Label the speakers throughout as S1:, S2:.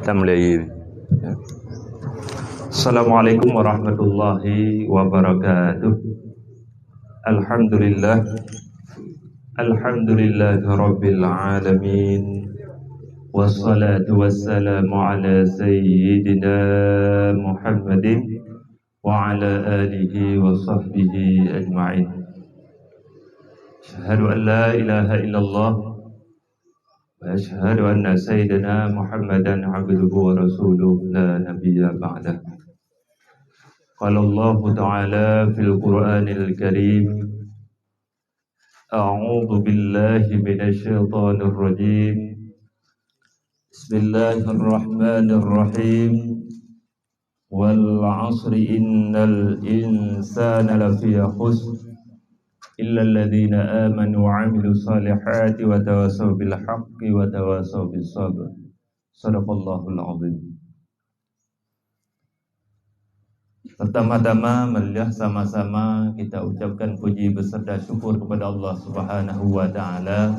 S1: Tamlihi. Assalamualaikum warahmatullahi wabarakatuh. Alhamdulillahi rabbil alamin. Wassalatu wassalamu ala sayyidina Muhammadin wa ala alihi wa sahbihi ajma'in. Asyhadu an la ilaha illallah wa asyhadu anna sayyidina Muhammadan abduhu wa rasuluhu la nabiyya ba'dah. Qala Allah Ta'ala fil Qur'anil Karim, a'udzu billahi minasy syaithanir rajim. Bismillahirrahmanirrahim. Wal 'asri innal insana lafi khusr illa alladhina amanu wa 'amilus salihati wa tawassaw bil haqqi wa tawassaw bis sabr. Shadaqallahul 'azim. Pertama-tama marilah sama-sama kita ucapkan puji beserta syukur kepada Allah Subhanahu wa taala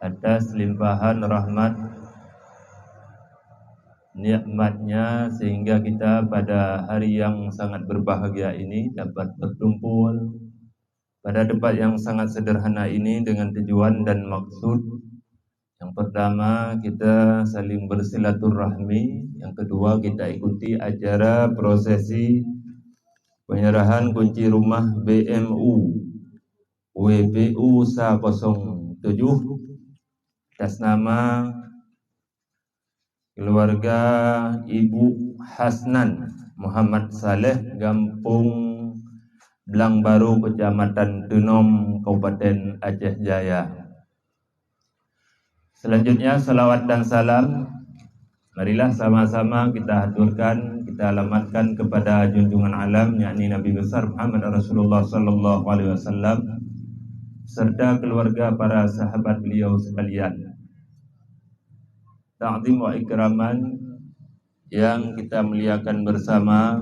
S1: atas limpahan rahmat nikmatnya sehingga kita pada hari yang sangat berbahagia ini dapat berkumpul pada tempat yang sangat sederhana ini dengan tujuan dan maksud. Yang pertama, kita saling bersilaturahmi. Yang kedua, kita ikuti acara prosesi penyerahan kunci rumah BMU WPU 107 atas nama keluarga Ibu Hasnan Muhammad Saleh, Kampung Belang Baru, Kecamatan Tunom, Kabupaten Aceh Jaya. Selanjutnya salawat dan salam marilah sama-sama kita haturkan, kita alamatkan kepada junjungan alam yakni Nabi besar Muhammad Rasulullah sallallahu alaihi wasallam serta keluarga para sahabat beliau sekalian. Ta'zim wa ikraman yang kita muliakan bersama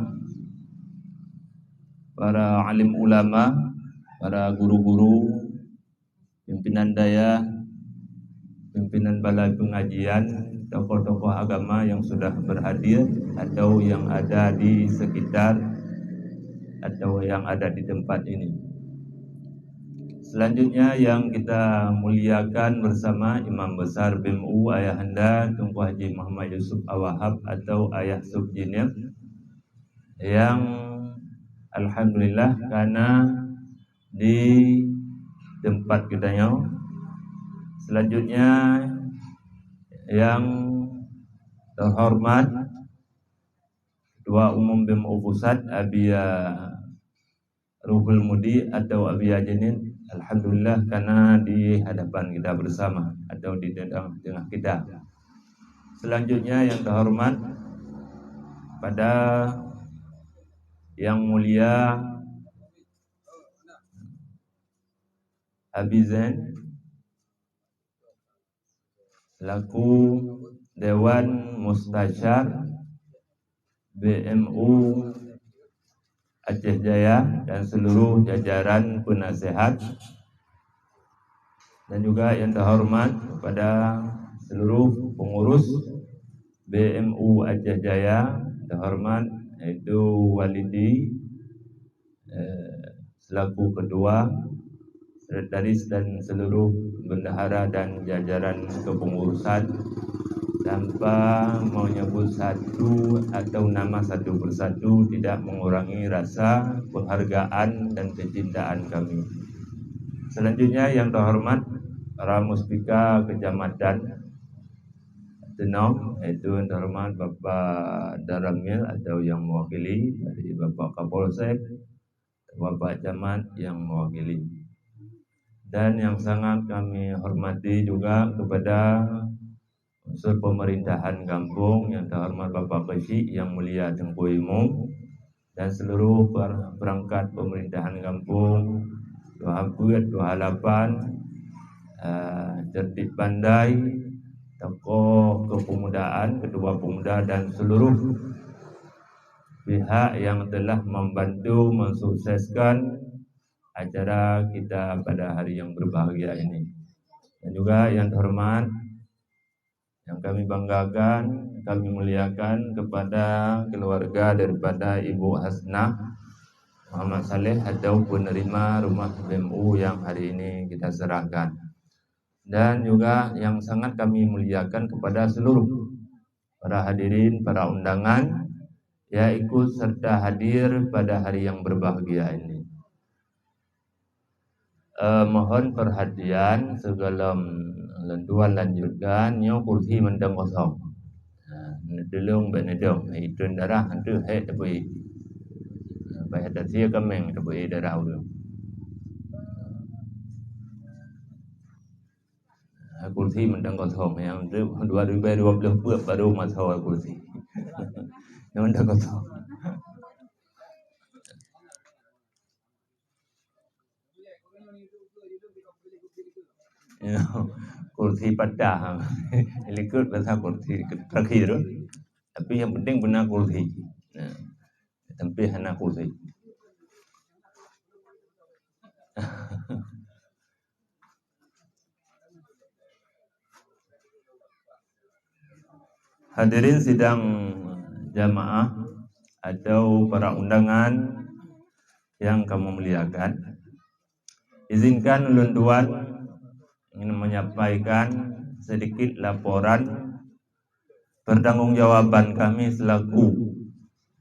S1: para alim ulama, para guru-guru, pimpinan daya, pimpinan balai pengajian, tokoh-tokoh agama yang sudah berhadir atau yang ada di sekitar atau yang ada di tempat ini. Selanjutnya yang kita muliakan bersama Imam Besar BMU Ayahanda Tunku Haji Muhammad Yusuf Awahab atau Ayah Subjinir yang alhamdulillah karena di tempat kitanya. Selanjutnya yang terhormat Ketua Umum BMU Pusat Abia Ruhul Mudi atau Abia Janin, alhamdulillah karena di hadapan kita bersama atau di tengah kita. Selanjutnya yang terhormat pada yang mulia Abizen selaku Dewan Mustasyar BMU Aceh Jaya dan seluruh jajaran penasehat, dan juga yang terhormat kepada seluruh pengurus BMU Aceh Jaya, terhormat yaitu Walidi selaku ketua, sekretaris dan seluruh bendahara dan jajaran kepengurusan, tanpa menyebut satu atau nama satu persatu tidak mengurangi rasa penghargaan dan kecintaan kami. Selanjutnya yang terhormat para muspika Kecamatan Tenom, yaitu yang terhormat Bapak Daramil atau yang mewakili dari Bapak Kapolsek, Bapak Camat yang mewakili. Dan yang sangat kami hormati juga kepada unsur pemerintahan kampung yang terhormat Bapak Kesi yang mulia Tengku Imum dan seluruh perangkat pemerintahan kampung, Dua Haput, Dua Halapan, Tertib Pandai, tokoh kepemudaan, ketua pemuda dan seluruh pihak yang telah membantu mensukseskan acara kita pada hari yang berbahagia ini. Dan juga yang terhormat Yang kami banggakan, kami muliakan kepada keluarga daripada Ibu Hasnah Muhammad Saleh atau penerima rumah BMU yang hari ini kita serahkan. Dan juga yang sangat kami muliakan kepada seluruh para hadirin, para undangan yang ikut serta hadir pada hari yang berbahagia ini. Mohon perhatian sebelum lenduan lanjutkan nyo kursi mendeng kosong. Delung benedong itu darah hantu hai tapi bayar sia kameng tapi darah dulu. Kursi mendeng kosong yang itu 2020 baru masuk kursi. Yang mendeng kosong. Kursi padah likut pasal kursi terakhir tapi yang penting benar kursi tapi hanya kursi. Hadirin sidang jamaah atau para undangan yang kamu muliakan, izinkan ulun tuan ingin menyampaikan sedikit laporan pertanggungjawaban kami selaku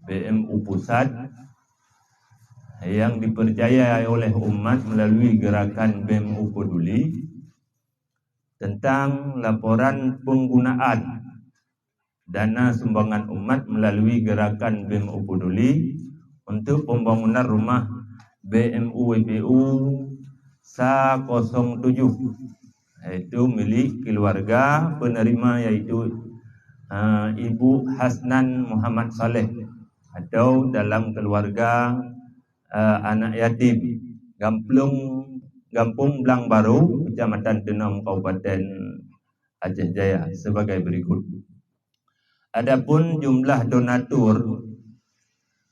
S1: BMU Pusat yang dipercayai oleh umat melalui gerakan BMU Peduli tentang laporan penggunaan dana sumbangan umat melalui gerakan BMU Peduli untuk pembangunan rumah BMU WPU SA07 yaitu milik keluarga penerima yaitu Ibu Hasnan Muhammad Saleh atau dalam keluarga anak yatim Kampung Blang Baru, Kecamatan Tenom, Kabupaten Aceh Jaya sebagai berikut. Adapun jumlah donatur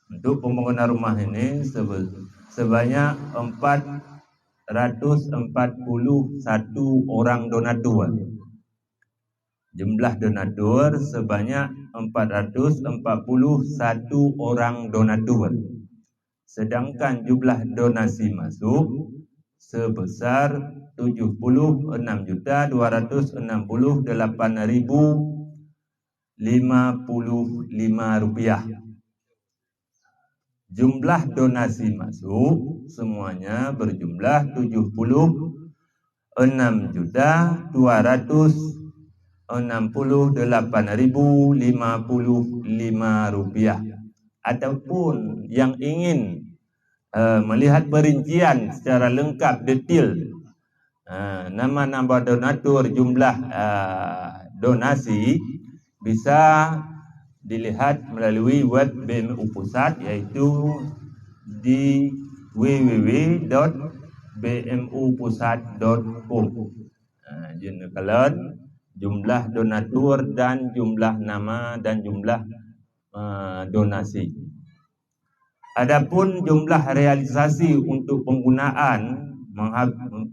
S1: untuk pembangunan rumah ini sebanyak 441 orang donatur. Jumlah donatur sebanyak 441 orang donatur. Sedangkan jumlah donasi masuk sebesar 76.268.055 rupiah. Jumlah donasi masuk semuanya berjumlah 76.268.055 rupiah. Ataupun yang ingin melihat perincian secara lengkap detail nama-nama donatur, jumlah donasi bisa dilihat melalui web BMU Pusat yaitu di www.bmupusat.com. Jenakalan jumlah donatur dan jumlah nama dan jumlah donasi. Adapun jumlah realisasi untuk penggunaan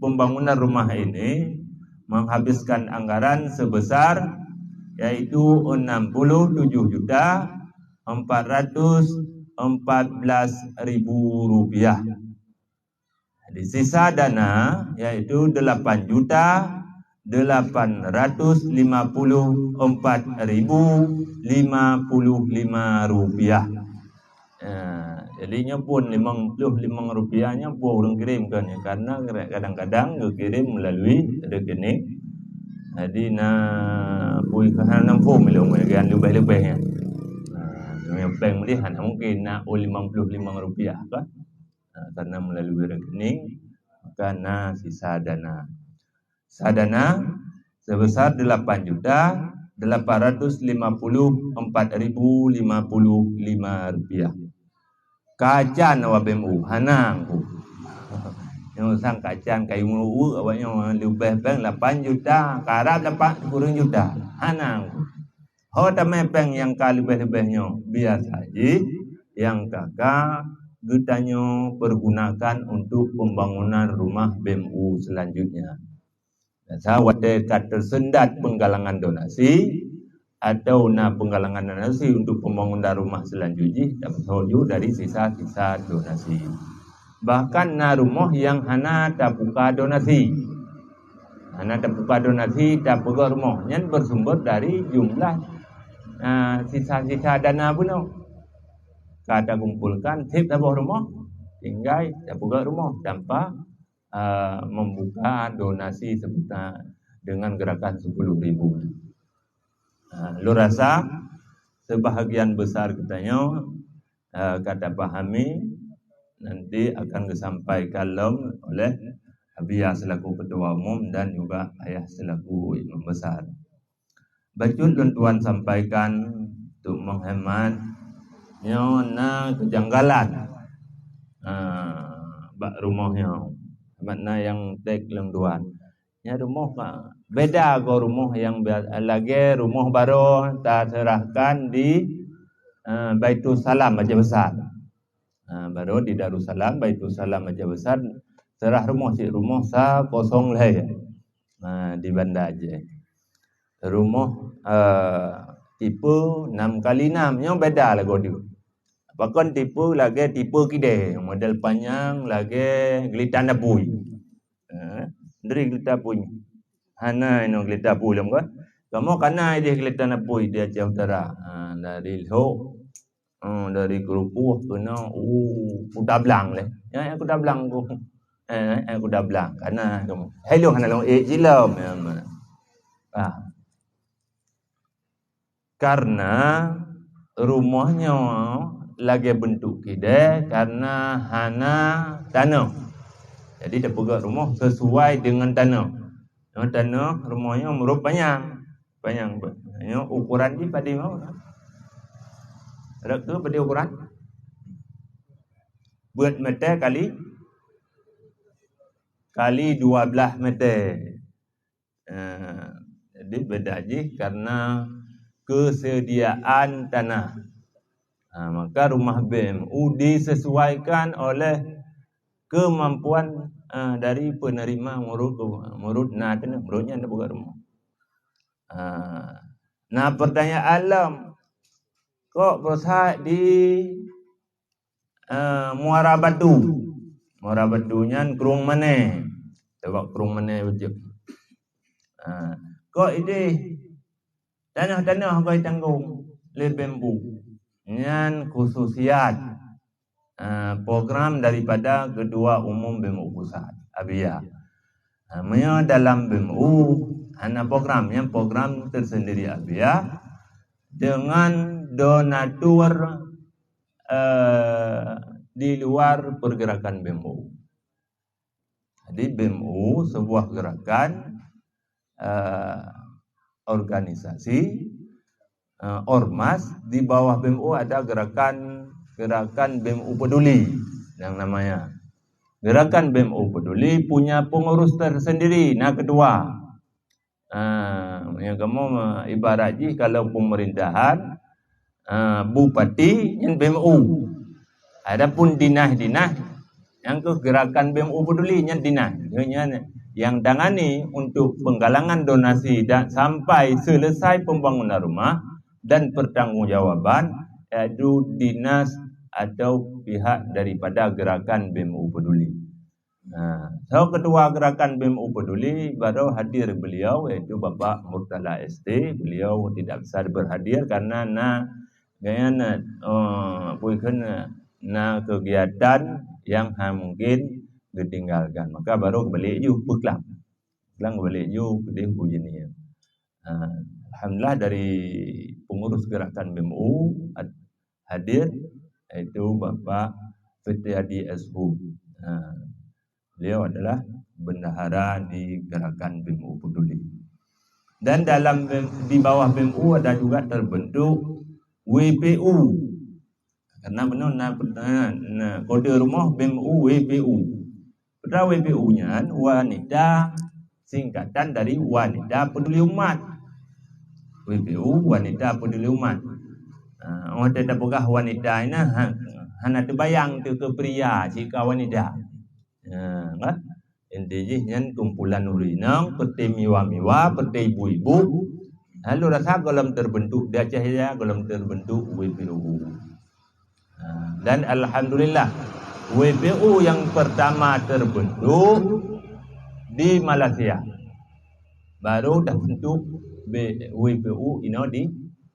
S1: pembangunan rumah ini menghabiskan anggaran sebesar yaitu 67.414.000 rupiah. Di sisa dana yaitu 8.854.055 rupiah. Jadinya pun 55 rupiahnya pun orang kirimkan ya, karena kadang-kadang kirim melalui rekening. Jadi pui kahana form ilmu kan lebih-lebihnya. Yang bank melihat mungkin nak 55 rupiah kan. Karena melalui rekening maka sisa dana. Sadana sebesar 8.854.055 rupiah. Kacan awak BMU hanang ku. Yang sang kacan kayu mulu awaknya lebih bang 8 juta, karab 8 kurang juta. Hanang ku. Ho tamai bang yang ka lebih-lebihnya biasa saja yang kakak gutanyo pergunakan untuk pembangunan rumah BMU selanjutnya. Sawat dekat tersendat penggalangan donasi atau penggalangan donasi untuk pembangunan rumah selanjutnya dapat soju dari sisa-sisa donasi. Bahkan rumah yang hana tak buka donasi, tak buka rumah yang bersumber dari jumlah sisa-sisa dana pun kata kumpulkan tip tabah rumah tinggal tak buka rumah tanpa membuka donasi sebentar dengan gerakan 10.000. Lu rasa sebahagian besar katanya kata pahami nanti akan disampaikan oleh Abiyah selaku ketua umum dan juga ayah selaku imam besar. Bacun tuan sampaikan untuk menghemat kejanggalan bak rumahnya makna yang tek tuan. Rumah beda ke rumah yang lagi rumah baru tak serahkan di Baitul Salam Masjid Besar. Baru di Darussalam Baitul Salam Masjid Besar serah rumah kosong lah ya. Di Banda aja. Rumah tipe 6x6 yang beda lah dia. Bahkan tipe kide model panjang lagi gelitan dabui. Dari gelitan dabui. Hana ino gelitan dabui lem kan. Kamu kana dia gelitan dabui dia Aceh Utara. Dari Lho dari Kerupuh kena kuda belang leh. Ya kuda belang ku. Kuda belang karena kamu. Hello hana long jilam. Karena rumahnya lagi bentuk kide karena hana tanah. Jadi dia buat rumah sesuai dengan tanah. Tanah rumahnya merupakan panjang. Ukuran ni pada mau. Ada ke pada ukuran? Buat meter kali 12 meter. Jadi beda aja karena kesediaan tanah. Maka rumah BMU disesuaikan oleh kemampuan dari penerima murudnya anda buka rumah. Pertanyaan alam kok berusaha di Muara Batu. Muara Batunya kerung mana? Tebak kerung mana wujud. Kok ini tanah-tanah kau tanggung le BMU. Dengan khususiat program daripada Ketua Umum BMU Pusat Abiyah. Dalam BMU ada program tersendiri Abiyah dengan donatur di luar pergerakan BMU. Jadi BMU sebuah gerakan organisasi ormas. Di bawah BMU ada gerakan BMU Peduli yang namanya. Gerakan BMU Peduli punya pengurus tersendiri. Kedua, yang kamu ibaratnya kalau pemerintahan bupati yang BMU. Adapun dinah-dinah yang ke gerakan BMU Peduli yang dinah. Yang tangani untuk penggalangan donasi dan sampai selesai pembangunan rumah dan pertanggungjawaban yaitu dinas atau pihak daripada gerakan BMU Peduli. Ketua gerakan BMU Peduli baru hadir beliau yaitu Bapak Murtala ST. Beliau tidak bisa berhadir karena kegiatan yang mungkin ditinggalkan. Maka baru balik juga balik juga di ujian. Alhamdulillah dari pengurus gerakan BMU hadir yaitu Bapak Fitriadi SU. Beliau adalah bendahara di gerakan BMU Peduli. Dan di bawah BMU ada juga terbentuk WPU. Karena benar kode rumah BMU WPU. Pada WPU-nya wanita singkatan dari Wanita Peduli Umat. WPU Wanita Peduli Umat. Orang tidak pegah wanita ini hanya terbayang ke pria jika wanita. intinya nyan kumpulan urinang, peti miwa-miwa, peti ibu-ibu. Lalu rasa golem terbentuk dia cahaya, golem terbentuk WPU. Dan alhamdulillah WPU yang pertama terbentuk di Malaysia. Baru dah bentuk WPU ini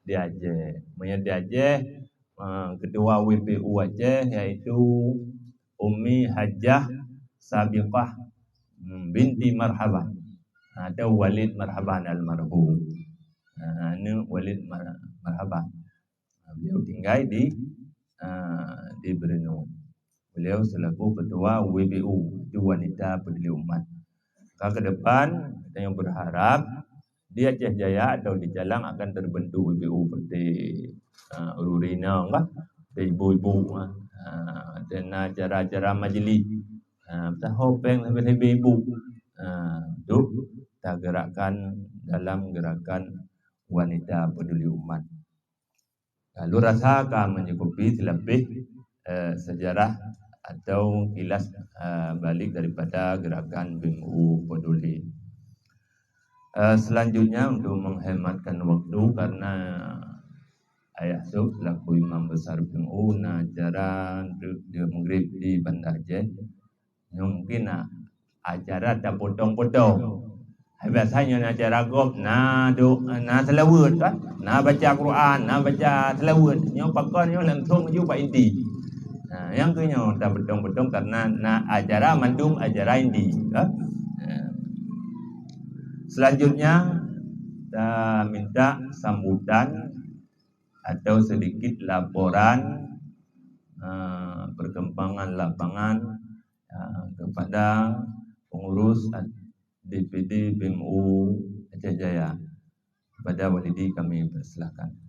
S1: di Aceh. Di Aceh, ketua WPU Aceh yaitu Umi Hajjah Sabiqah binti Marhabah atau Walid Marhabah almarhum. Ini Walid Marhabah. Beliau tinggal di Brunei. Beliau selaku ketua WPU, itu Wanita Peduli Umat. Ke depan kita yang berharap di Aceh Jaya atau di Jalang akan terbentuk WPU seperti Ururina, ibu-ibu, dan acara-acara majlis, hopeng sampai ibu, untuk kita gerakkan dalam gerakan Wanita Peduli Umat. Lalu rasa akan mencukupi selebih sejarah atau kilas balik daripada gerakan BMU Peduli. Selanjutnya untuk menghematkan waktu karena Ayah Sub selaku Imam Besar BMU acara di Maghrib di Banda Aceh mungkin acara tak potong-potong. Biasanya acara gop selawat kan, baca Quran, baca selawat. Yang pakon yang langsung juga indi. Yang kenya tak potong-potong karena acara mandung acara indi. Selanjutnya kita minta sambutan atau sedikit laporan perkembangan lapangan kepada pengurus DPD BMU Aceh Jaya. Kepada Walidi kami persilakan.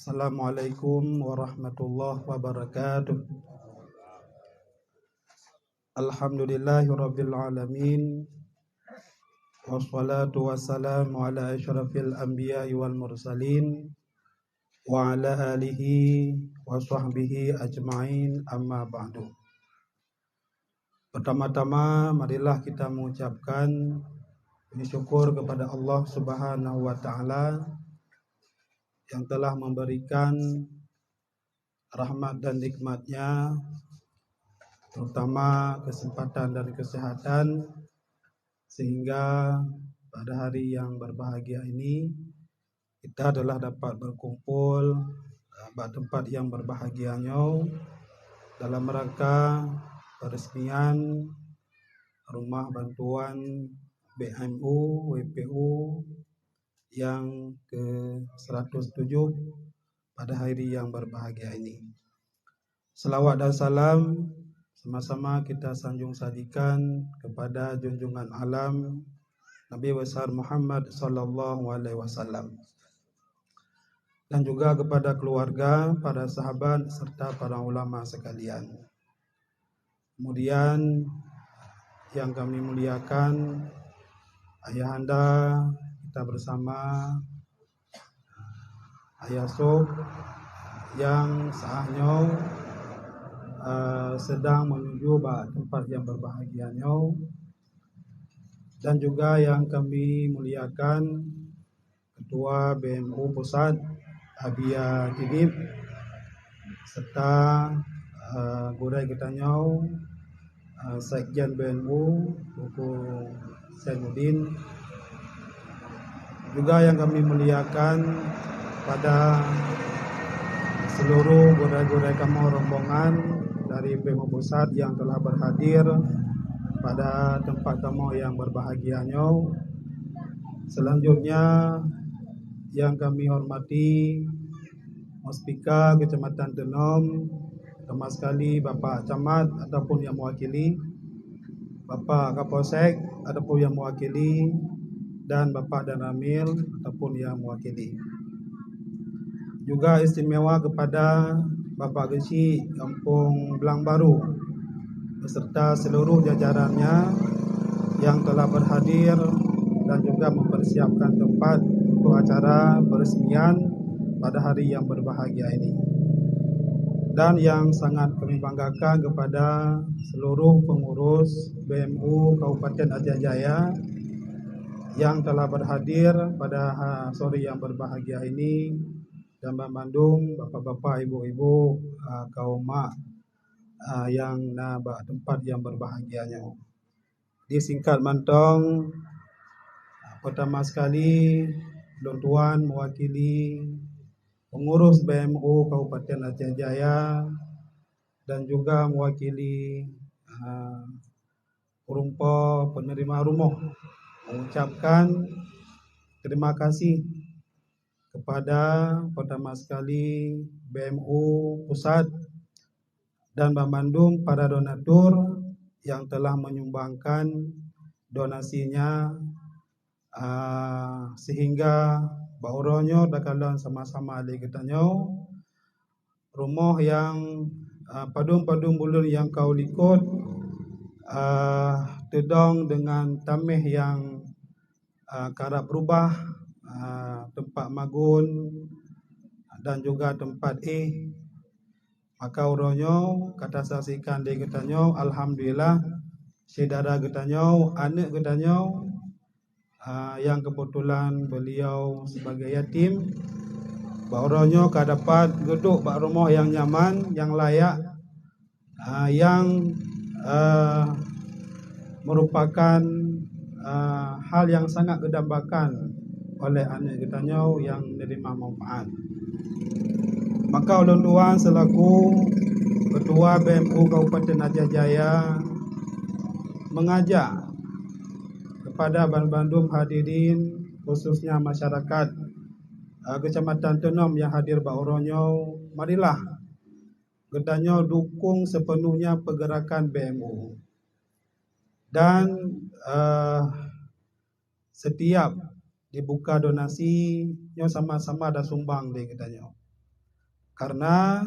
S2: Assalamualaikum warahmatullahi wabarakatuh. Alhamdulillahirabbil alamin. Wassalatu wassalamu ala asyrafil anbiya'i wal mursalin wa ala alihi wa sahbihi ajma'in, amma ba'du. Pertama-tama marilah kita mengucapkan syukur kepada Allah Subhanahu wa taala yang telah memberikan rahmat dan nikmatnya, terutama kesempatan dan kesehatan, sehingga pada hari yang berbahagia ini kita adalah dapat berkumpul pada tempat yang berbahagianya dalam rangka peresmian rumah bantuan BMU WPU yang ke-107 pada hari yang berbahagia ini. Selawat dan salam sama-sama kita sanjung sajikan kepada junjungan alam Nabi besar Muhammad sallallahu alaihi wasallam, dan juga kepada keluarga, para sahabat serta para ulama sekalian. Kemudian yang kami muliakan ayahanda kita bersama Ayah Sob yang saatnya sedang menuju tempat yang berbahagianya, dan juga yang kami muliakan Ketua BMU Pusat Abia Tidib serta gurai kita nyau Sekjen BMU Buku Sainuddin, juga yang kami muliakan pada seluruh gurai-gurai kamu rombongan dari BMU Pusat yang telah berhadir pada tempat kamu yang berbahagianya. Selanjutnya yang kami hormati Muspika Kecamatan Tenom, terutama sekali Bapak Camat ataupun yang mewakili, Bapak Kapolsek ataupun yang mewakili, dan Bapak Dan Ramil ataupun yang mewakili. Juga istimewa kepada Bapak Gesi Kampung Belang Baru beserta seluruh jajarannya yang telah berhadir dan juga mempersiapkan tempat untuk acara peresmian pada hari yang berbahagia ini. Dan yang sangat kami banggakan kepada seluruh pengurus BMU Kabupaten Aceh Jaya yang telah berhadir pada sore yang berbahagia ini, dan memandung bapak-bapak, ibu-ibu, kaum mak yang tempat yang berbahagianya. Disingkat mantong, pertama sekali Don Tuan mewakili pengurus BMU Kabupaten Aceh Jaya dan juga mewakili Urumpo penerima rumah mengucapkan terima kasih kepada pertama sekali BMU Pusat dan memandung para donatur yang telah menyumbangkan donasinya sehingga bauronyo dakalon sama-sama ali getanyo rumah yang padung-padung bulun yang kau likut tedong dengan tameh yang karap berubah, tempat magun dan juga tempat maka uronyo kata saksikan di getanyo, alhamdulillah saudara getanyo, anak getanyo yang kebetulan beliau sebagai yatim, bauronyo dapat geduk bak rumah yang nyaman, yang layak, yang merupakan hal yang sangat gedambakan oleh anak getanyo yang menerima manfaat. Maka ulun tuan selaku Ketua BMU Kabupaten Aceh Jaya mengajak kepada bandum hadirin, khususnya masyarakat Kecamatan Tenom yang hadir bauronyo, marilah getanyo dukung sepenuhnya pergerakan BMU. Dan setiap dibuka donasi nyo sama-sama ada sumbang di getanyo. Karena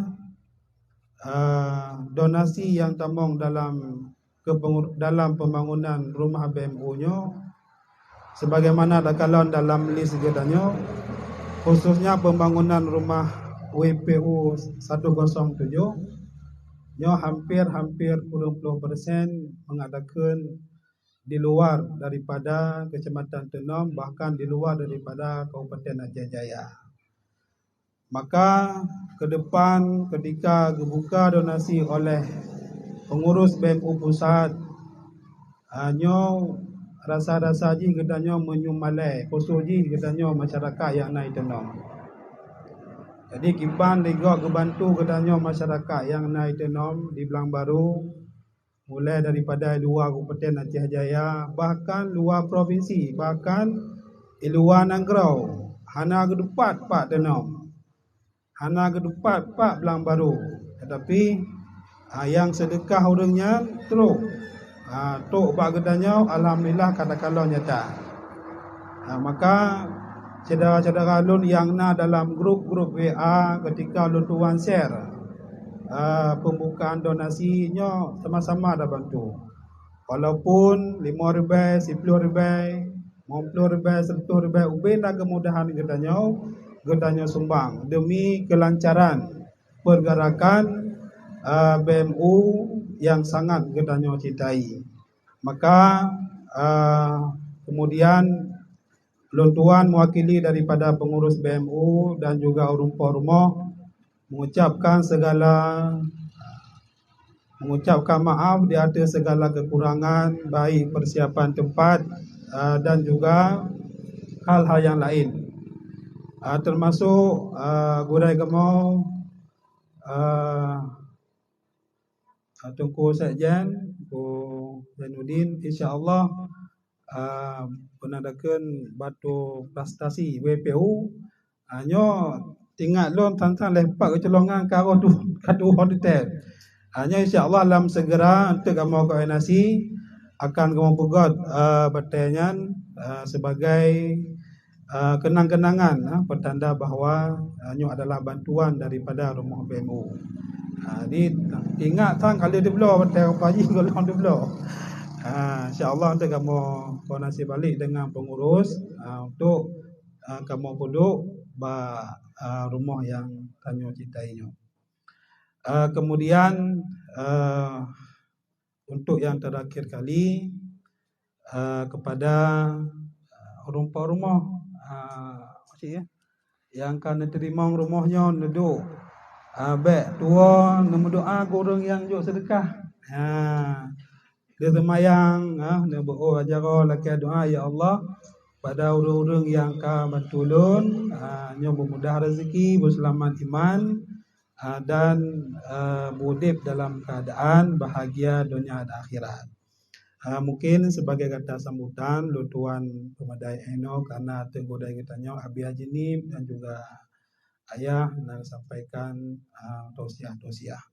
S2: donasi yang tamong dalam pembangunan rumah BMU nyo sebagaimana dakalon dalam list getanyo, khususnya pembangunan rumah WPU 107 nyo hampir 20% mengadakan di luar daripada Kecamatan Tenom, bahkan di luar daripada Kabupaten Aceh Jaya. Maka ke depan ketika dibuka donasi oleh pengurus BMU Pusat, nyo rasa-rasa ji getanyo menyumalai, khusus ji getanyo masyarakat yang naik Tenom. Jadi kiban ligok kebantu getanyo masyarakat yang naik Tenom di Belang Baru, mulai daripada luar Kabupaten Aceh Jaya, bahkan luar provinsi, bahkan di luar Nangrau, hana kedepat Pak Tenom, hana kedepat Pak Belang Baru. Tetapi yang sedekah orangnya teruk tok bak getanyo, alhamdulillah kata-kala nyata. Maka saudara-saudara lun yang na dalam grup-grup WA ketika lun tuan share pembukaan donasinya, sama-sama ada bantu. Walaupun 5 ribai, 10 ribai, 50 ribai, 100 ribai, ubinlah kemudahan getanyo sumbang demi kelancaran pergerakan BMU yang sangat getanyo cintai. Maka kemudian lun tuan mewakili daripada pengurus BMU dan juga Urumpo rumah mengucapkan maaf di atas segala kekurangan, baik persiapan tempat dan juga hal-hal yang lain, termasuk Gurai Gemau, Tungku Sekjen, Tungku Zainuddin, insya-Allah penadakan batu prestasi WPU nyo tinggal lon tantang lepak kecolongan karo tu hotel. Hanya insya-Allah dalam segera untuk kamu koordinasi akan kamu pegot bertanya sebagai kenang-kenangan pertanda bahawa nyo adalah bantuan daripada rumah BMU. Ni ingat tang kali dia belah betul pagi kalau dia belah. InsyaAllah nanti kamu koordinasi balik dengan pengurus untuk kamu duduk rumah yang tanya cintainya. Kemudian untuk yang terakhir kali kepada rumah yang akan diterima rumahnya duduk baik tua nama doa ke orang yang jauh sedekah. Dia semayang dia berdoa ajar laki doa ya Allah pada orang-orang yang akan bertolong nyo bermudah rezeki, berselamat iman dan bodip dalam keadaan bahagia dunia dan akhirat. Mungkin sebagai kata sambutan Tuan Pemadai Eno karena tergodai kitanya Abi Haji Nip dan juga ayah nak sampaikan tausiah-tausiah.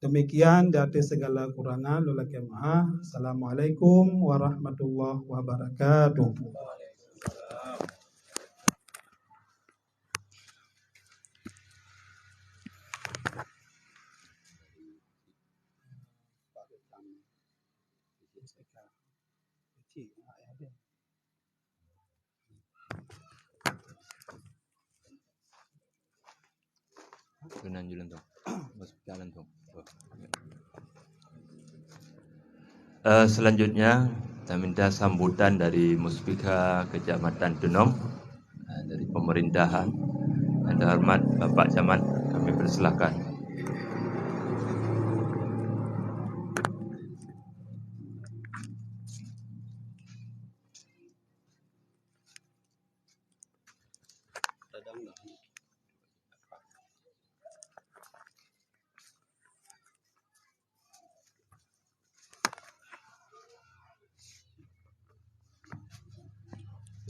S2: Demikian dari segala kurangan lelaki maaf. Assalamualaikum warahmatullahi wabarakatuh.
S1: Selanjutnya saya minta sambutan dari Muspika Kecamatan Denom dari pemerintahan. Yang terhormat Bapak Camat, kami persilahkan.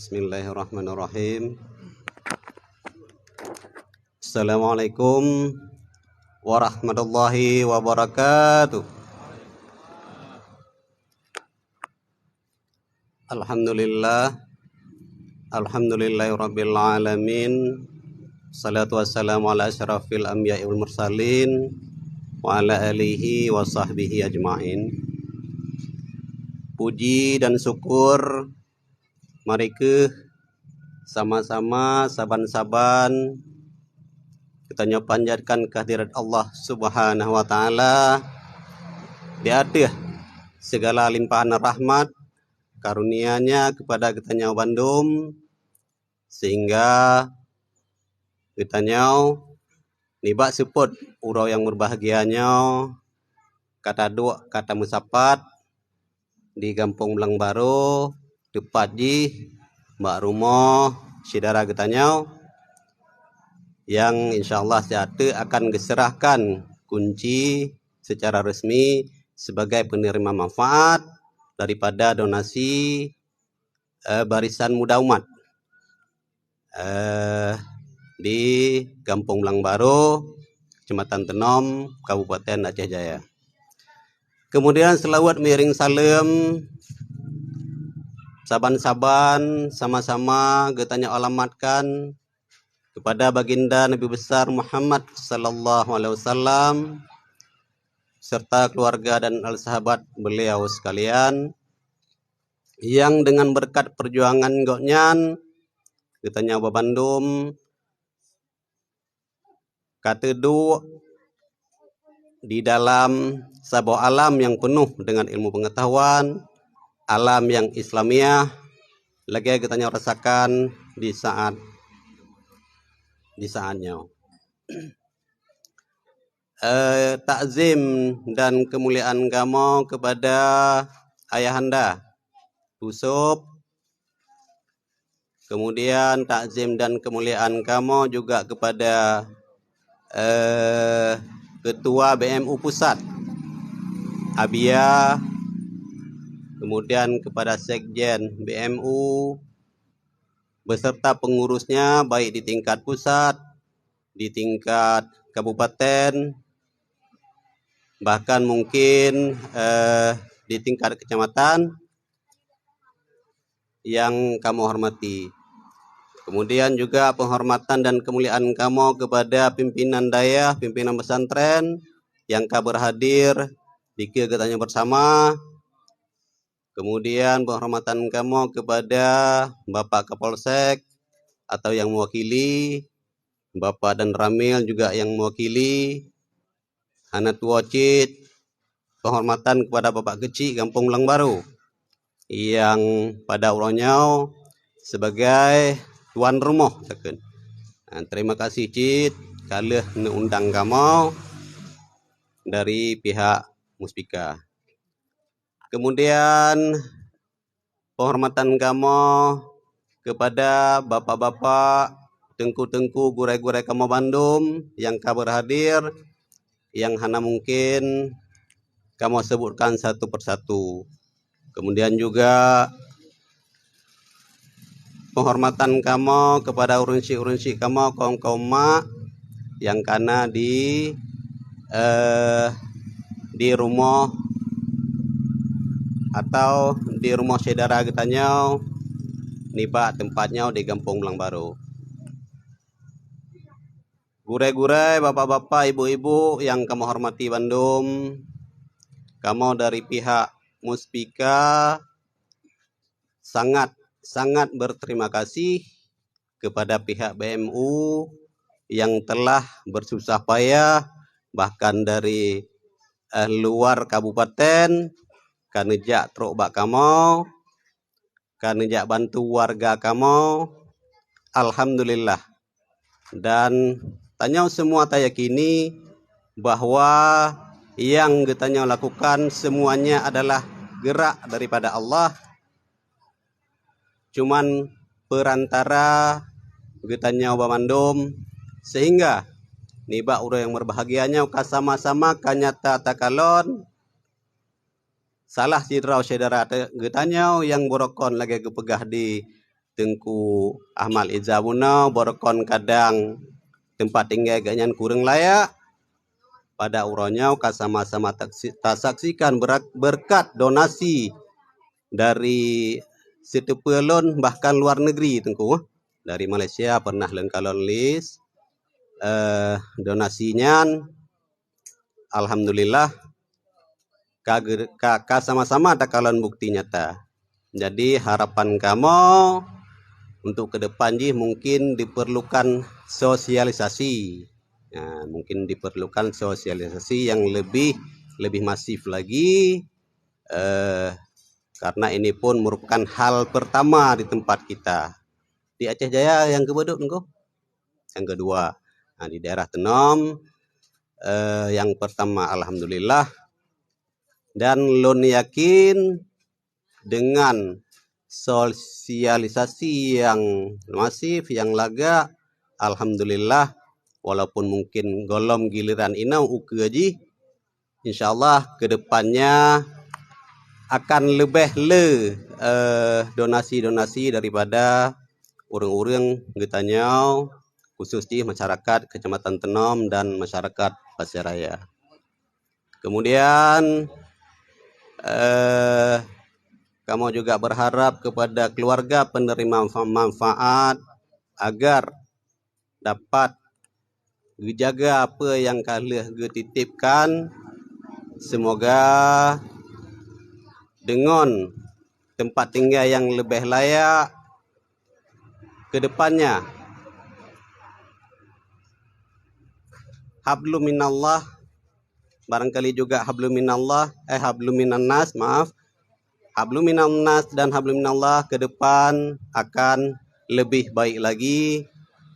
S3: Bismillahirrahmanirrahim. Assalamualaikum warahmatullahi wabarakatuh. Alhamdulillahirabbil alamin. Salatu wassalamu ala asyrafil anbiya'i wal mursalin wa ala alihi wa sahbihi ajmain. Puji dan syukur mari ke sama-sama saban-saban kita panjatkan kehadirat Allah Subhanahu wa taala di atas segala limpahan rahmat karunia-Nya kepada kita Bandung sehingga kita nibak support urau yang berbahagianya kata doa kata musapat di Kampung Belang Baru tepat di mbak rumah saudara getanya yang insyaallah sehat akan diserahkan kunci secara resmi sebagai penerima manfaat daripada donasi Barisan Muda Umat di Kampung Belang Baru, Kecamatan Denom, Kabupaten Aceh Jaya. Kemudian selawat miring salam saban-saban sama-sama getanya alamatkan kepada baginda Nabi besar Muhammad sallallahu alaihi wasallam serta keluarga dan sahabat beliau sekalian yang dengan berkat perjuangan goknyan getanya Bandung katedu di dalam sebuah alam yang penuh dengan ilmu pengetahuan, alam yang Islamiah, lagi kita rasakan di saatnya. Takzim dan kemuliaan kamu kepada ayahanda Yusuf. Kemudian takzim dan kemuliaan kamu juga kepada Ketua BMU Pusat Abia. Kemudian kepada Sekjen BMU beserta pengurusnya baik di tingkat pusat, di tingkat kabupaten, bahkan mungkin di tingkat kecamatan yang kamu hormati. Kemudian juga penghormatan dan kemuliaan kamu kepada pimpinan daya, pimpinan pesantren yang berhadir di kegiatannya bersama. Kemudian penghormatan kamu kepada Bapak Kapolsek atau yang mewakili, Bapak dan Ramil juga yang mewakili, Anak Wocit, penghormatan kepada Bapak Kecil Kampung Ulang Baru yang pada urangnya sebagai tuan rumah. Terima kasih Cid kalau undang kamu dari pihak Muspika. Kemudian penghormatan kamu kepada bapak-bapak, tengku-tengku, gurai-gurai kamu Bandung yang berhadir, yang hana mungkin kamu sebutkan satu persatu. Kemudian juga penghormatan kamu kepada urunsi-urunsi kamu, kaum-kaum mak yang karena di rumah atau di rumah saudara kitanya niba tempatnya di Kampung Ulang Baru. Gurai-gurai, bapak-bapak, ibu-ibu yang kamu hormati Bandung, kamu dari pihak Muspika sangat berterima kasih kepada pihak BMU yang telah bersusah payah bahkan dari luar kabupaten kanejak truk bak kamu, kanejak bantu warga kamu. Alhamdulillah. Dan tanya semua tak yakini bahwa yang getanya lakukan semuanya adalah gerak daripada Allah. Cuman perantara getanya Bandung sehingga niba orang yang berbahagianya sama-sama kanyata takalon salah saudara getanya yang borokon lagi kepegah di Tengku Ahmad Izabuna borokon kadang tempat tinggal ganyan kurang layak pada uranya sama-sama tak saksikan berkat donasi dari setepelon bahkan luar negeri Tengku dari Malaysia pernah lengkalon list donasinya. Alhamdulillah kakak sama-sama ada kalon bukti nyata. Jadi harapan kamu untuk ke depan mungkin diperlukan sosialisasi. Nah, mungkin diperlukan sosialisasi yang lebih masif lagi karena ini pun merupakan hal pertama di tempat kita. Di Aceh Jaya yang kedua, yang kedua. Nah, di daerah Tenom yang pertama alhamdulillah. Dan lon yakin dengan sosialisasi yang masif, yang laga, alhamdulillah, walaupun mungkin golom giliran inau uke aji, insyaallah kedepannya akan lebih donasi-donasi daripada orang-orang getanya, khusus di masyarakat Kecamatan Tenom dan masyarakat Pasir Raya. Kemudian kamu juga berharap kepada keluarga penerima manfaat agar dapat dijaga apa yang kalian dititipkan. Semoga dengan tempat tinggal yang lebih layak ke depannya. Hablum minallah, barangkali juga hablum minallah, hablum minannas, maaf. Hablum minannas dan hablum minallah ke depan akan lebih baik lagi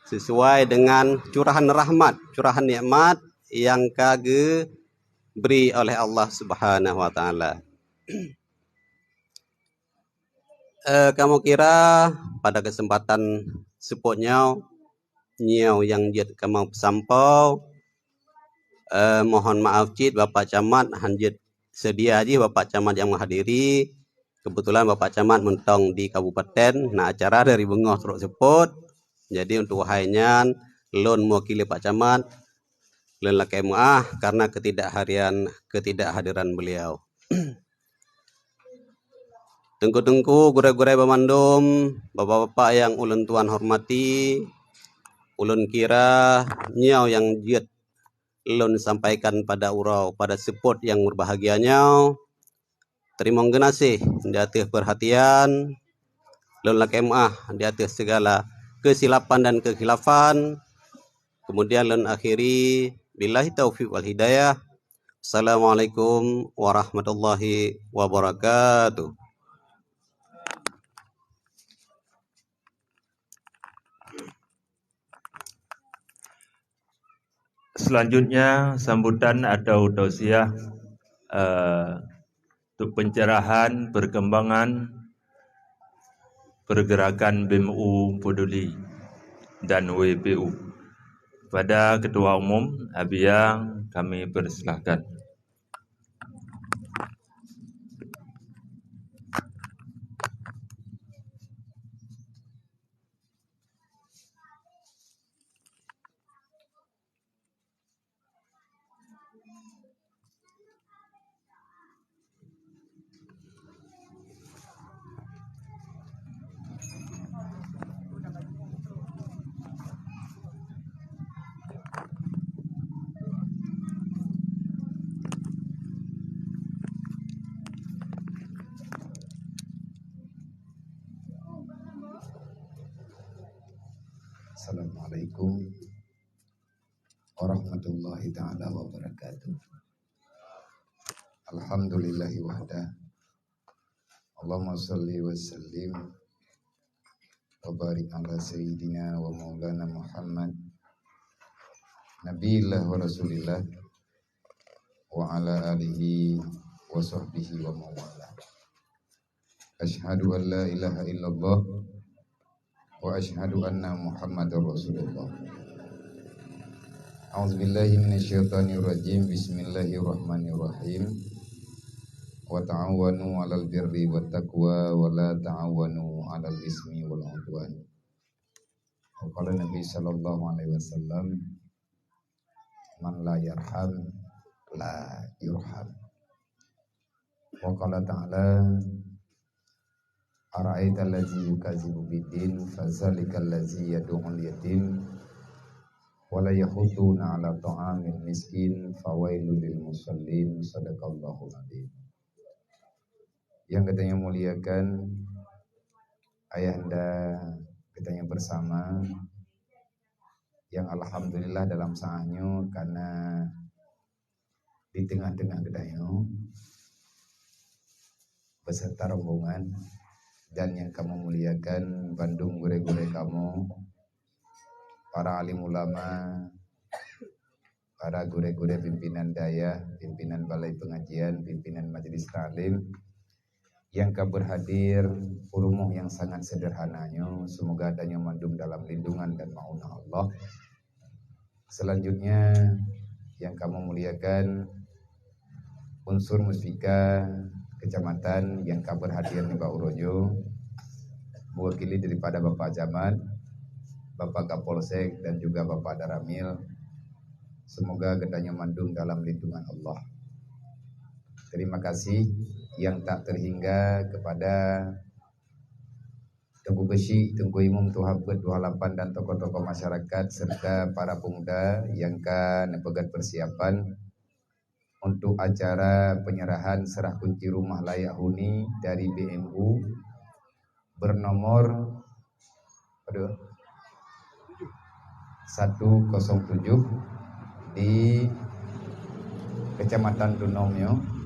S3: sesuai dengan curahan rahmat, curahan nikmat yang kage beri oleh Allah Subhanahu wa taala. Kamu kira pada kesempatan supportnya nyaw yang jet kamu sampau mohon maaf Cid Bapak Camat hanjit sedia aja Bapak Camat yang menghadiri. Kebetulan Bapak Camat mentong di kabupaten, nah acara dari Bengok Truk Seput. Jadi untuk wahainya lon mewakili Pak Camat lelaki MA karena ketidakhadiran beliau. Tengku-tengku, gurai-gurai bamandum, bapak-bapak yang ulun tuan hormati, ulun kira nyau yang jiet ulun sampaikan pada urau pada support yang berbahagianya. Terima kasih di atas perhatian, ulun lak MA di atas segala kesilapan dan kekhilafan. Kemudian ulun akhiri billahi taufiq wal hidayah. Assalamualaikum warahmatullahi wabarakatuh.
S1: Selanjutnya sambutan atau tausiah untuk pencerahan perkembangan pergerakan BEMU Peduli dan WPU. Pada Ketua Umum Abia kami persilahkan.
S4: Assalamualaikum warahmatullahi ta'ala wabarakatuh. Alhamdulillahi wahda. Allahumma salli wa sallim wa barik ala sayyidina wa maulana Muhammad nabiyillah wa rasulillah wa ala alihi wa sahbihi wa mawala. Ashhadu an la ilaha illallah wa ashhadu anna Muhammadar Rasulullah. A'udzubillahi minasyaitonir rajim. Bismillahirrahmanirrahim. Wa ta'awanu 'alal birri wat taqwa wa la ta'awanu 'alal ismi wal 'udwan. Qala Nabi sallallahu alaihi wasallam, man la yarham la yurham. Wa qala ta'ala, ara'aita allazi yukadzibu biddin fazalikal ladzi yad'ul yatim wala yahuduna 'ala ta'amil miskin fawailul lil musallin. Shadaqallahul adzim. Yang katanya muliakan ayahanda katanya bersama yang alhamdulillah dalam saahnya karena di tengah-tengah katanya beserta rombongan dan yang kamu muliakan Bandung gure-gure kamu, para alim ulama, para gure-gure pimpinan daya, pimpinan balai pengajian, pimpinan majelis taklim yang berhadir urumuh yang sangat sederhananya, semoga adanya mandum dalam lindungan dan maunah Allah. Selanjutnya yang kamu muliakan unsur muspika kecamatan yang berhadir di Pak Urojo, mewakili daripada Bapak Camat, Bapak Kapolsek dan juga Bapak Daramil. Semoga gedanya mandung dalam lindungan Allah. Terima kasih yang tak terhingga kepada Tengku Besi, Tengku Imam Tuhabut 28 dan tokoh-tokoh masyarakat serta para pemuda yang nepegat persiapan untuk acara penyerahan serah kunci rumah layak huni dari BMU bernomor 107 di Kecamatan Dunomyo,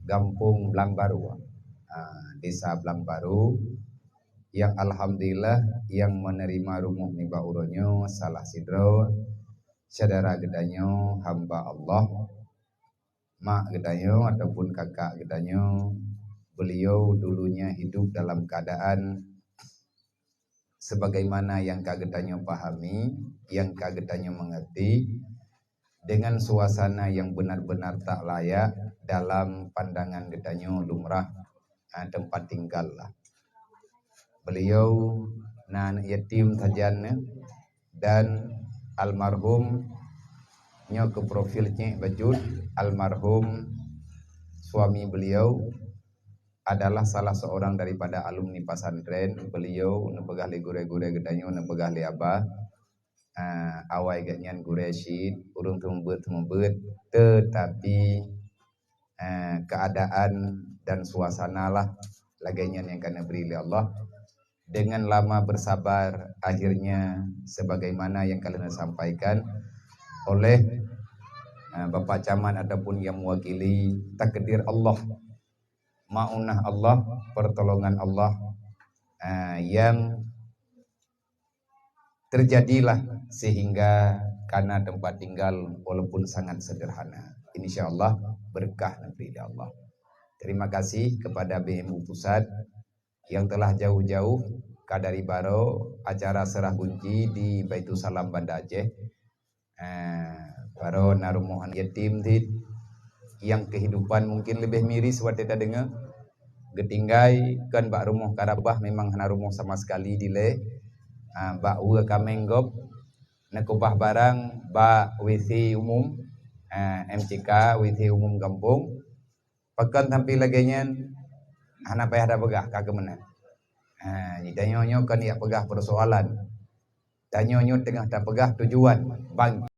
S4: Gampung Blangbaru, Desa Blangbaru, yang alhamdulillah yang menerima rumuh niba uronyo salah sidro saudara gedanyo hamba Allah, mak gedanyo ataupun kakak gedanyo. Beliau dulunya hidup dalam keadaan sebagaimana yang kagetanyo pahami, yang kagetanyo mengerti, dengan suasana yang benar-benar tak layak dalam pandangan gedanyo lumrah tempat tinggal lah. Beliau anak yatim tajana dan almarhum ke profilnya bajut almarhum suami beliau adalah salah seorang daripada alumni pesantren. Beliau nepegah li gure-gure gedanyo nepegah li abah awai ganyan gure syid urung temebet tetapi keadaan dan suasana lah laganya yang kena beri oleh Allah. Dengan lama bersabar, akhirnya sebagaimana yang kalian sampaikan oleh Bapak Camat ataupun yang mewakili, takdir Allah, maunah Allah, pertolongan Allah yang terjadilah sehingga karena tempat tinggal walaupun sangat sederhana, insyaallah berkah dari Allah. Terima kasih kepada BMU Pusat yang telah jauh-jauh kadari baro acara serah kunci di Baitul Salam Banda Aceh. Baro narumohan yatim dit yang kehidupan mungkin lebih miris wat kita dengar. Getinggai kan bak rumah karabah memang narumoh sama sekali dile. Bak ua kamenggop nekubah barang bak WC umum MCK WC umum kampung. Pekan tampil lagi hana payah ada pegah kagak mana. Danyonyo kan ia pegah persoalan. Danyonyo tengah tak pegah tujuan bangkit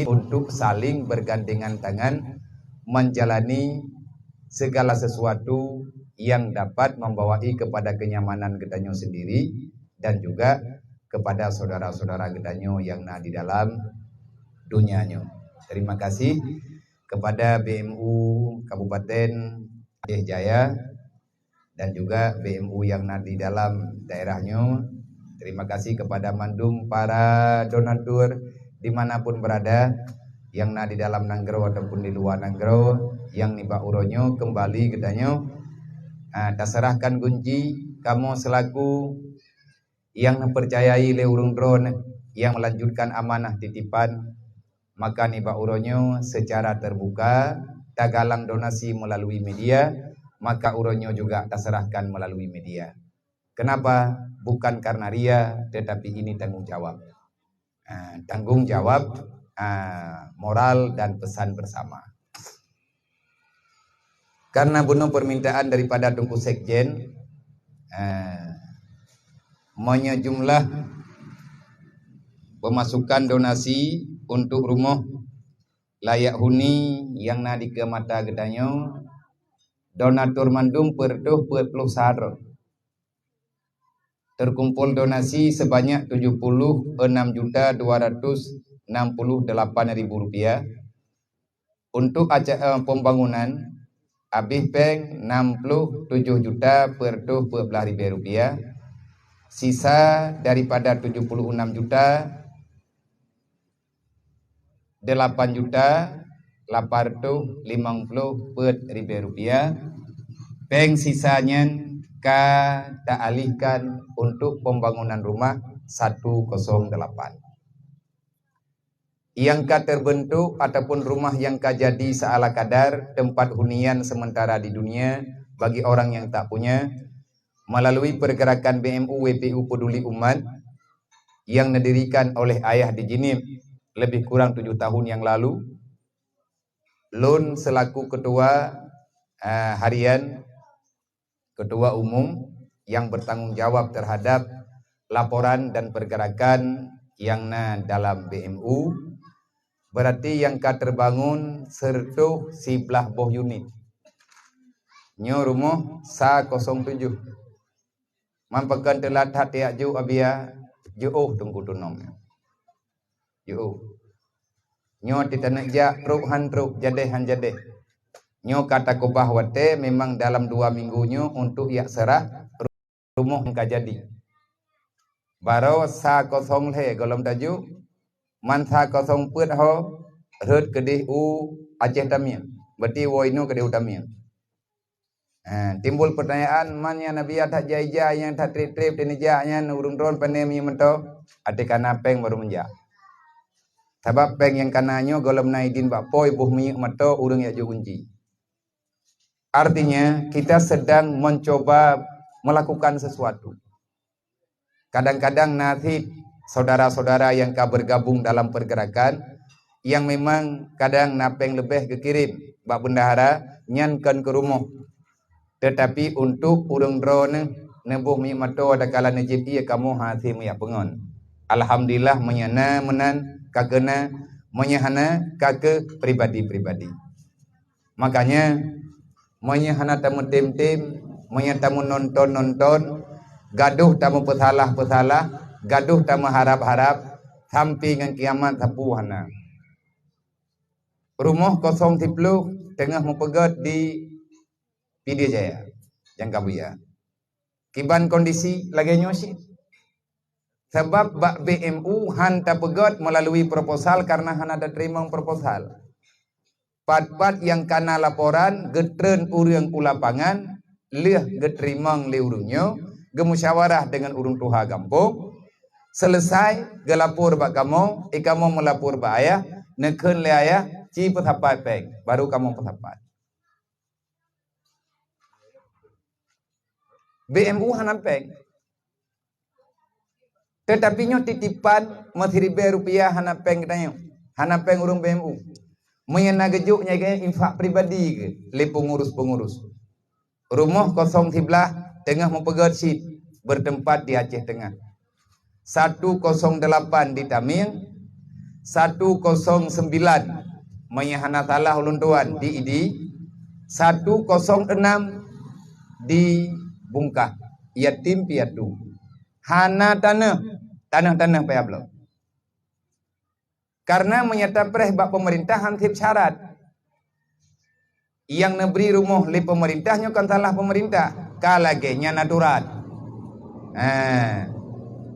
S4: untuk saling bergandengan tangan menjalani segala sesuatu yang dapat membawai kepada kenyamanan gedanyo sendiri dan juga kepada saudara-saudara gedanyo yang ada di dalam dunianyo. Terima kasih kepada BMU Kabupaten Aceh Jaya dan juga BMU yang ada di dalam daerahnya. Terima kasih kepada mandum para donatur dimanapun berada yang ada di dalam Nanggro ataupun di luar Nanggro yang niba uronyo kembali gedanyo. Terserahkan kunci kamu selaku yang mempercayai le urung drone yang melanjutkan amanah titipan. Maka niba uronyo secara terbuka tagalang donasi melalui media, maka uronyo juga terserahkan melalui media. Kenapa? Bukan karena ria, tetapi ini tanggung jawab. Tanggung jawab moral dan pesan bersama. Karena bunuh permintaan daripada Tungku Sekjen menyejumlah pemasukan donasi untuk rumah layak huni yang nadi ke mata gedanyo donatur mandum pertuh 40 sar. Terkumpul donasi sebanyak 76.268.000 rupiah untuk acara pembangunan habis peng 67 juta pertuh 14.000 rupiah. Sisa daripada 76 juta 8 juta 850 rupiah. Peng sisanya kita alihkan untuk pembangunan rumah 108 yang terbentuk ataupun rumah yang jadi seala kadar tempat hunian sementara di dunia bagi orang yang tak punya melalui pergerakan BMU WPU Peduli Umat yang didirikan oleh ayah di Jinib lebih kurang 7 tahun yang lalu. Lun selaku ketua harian, ketua umum yang bertanggung jawab terhadap laporan dan pergerakan yang dalam BMU, berarti yang terbangun serta sebelah boh unit. Nyo rumah SA07. Mampakan telat hati aju abia jauh tunggu tunom. Jauh. Nyo titanak ja truk han truk jadeh han jadeh. Nyo kata kubah wate memang dalam 2 minggunya untuk yak serah rumah yang jadi. Baro SA0 le golom taju man SA0 put ho rut kedih u Aceh Tamia. Berarti woino kedih utamia. Timbul pertanyaan mannya Nabi tak jaija yang tak trip-trip dan ijanya urung drone pandemi mento ade kana peng baru menja. Sebab peng yang kananyo golom naidin bak poi buh mi mento urung ya kunci. Artinya kita sedang mencoba melakukan sesuatu. Kadang-kadang nasib saudara-saudara yang bergabung dalam pergerakan yang memang kadang napeng lebih kekirim bak bendahara nyankan ke rumah. Tetapi untuk urang drone nebuh mi mato ada kala najib ia kamu hati mi pengon. Alhamdulillah menyana menan kagena menyahana kake pribadi-pribadi. Makanya menyahana tamu tim-tim, menyatamu nonton-nonton, gaduh tamu pesalah-pesalah, gaduh tamu harap-harap, sampai dengan kiamat tapuhana. Rumah 010 tengah mempegat di Pidijaya Jaya yang kabuya. Kiban kondisi lagi nyosi. Sebab bak BMU han tak pegat melalui proposal karena han ada terima proposal. Pat-pat yang kana laporan getren urang ulapangan leh getrimang le urungnya gemusyawarah dengan urung tuha gampung. Selesai gelapor bak kamu, kamu melapor bak ayah, neken le ayah, ci petapat peng, baru kamu petapat. BMU hanapeng. Tetapi nyo titipan Rp1,000 hanapeng kita nyo. Hanapeng urung BMU. Menyena gejuk nyai infak pribadi ke le pengurus-pengurus. Rumah 011 tengah mempegat seat bertempat di Aceh Tengah. 108 di Tamil, 109 menyahana salah ulun tuan di ID, 106 di Bungkah, yatim piatu. Hana tanah payablo. Karena menyata preh bak pemerintah hansip syarat. Yang neberi rumah li pemerintahnya kan salah pemerintah. Kalagenya natural.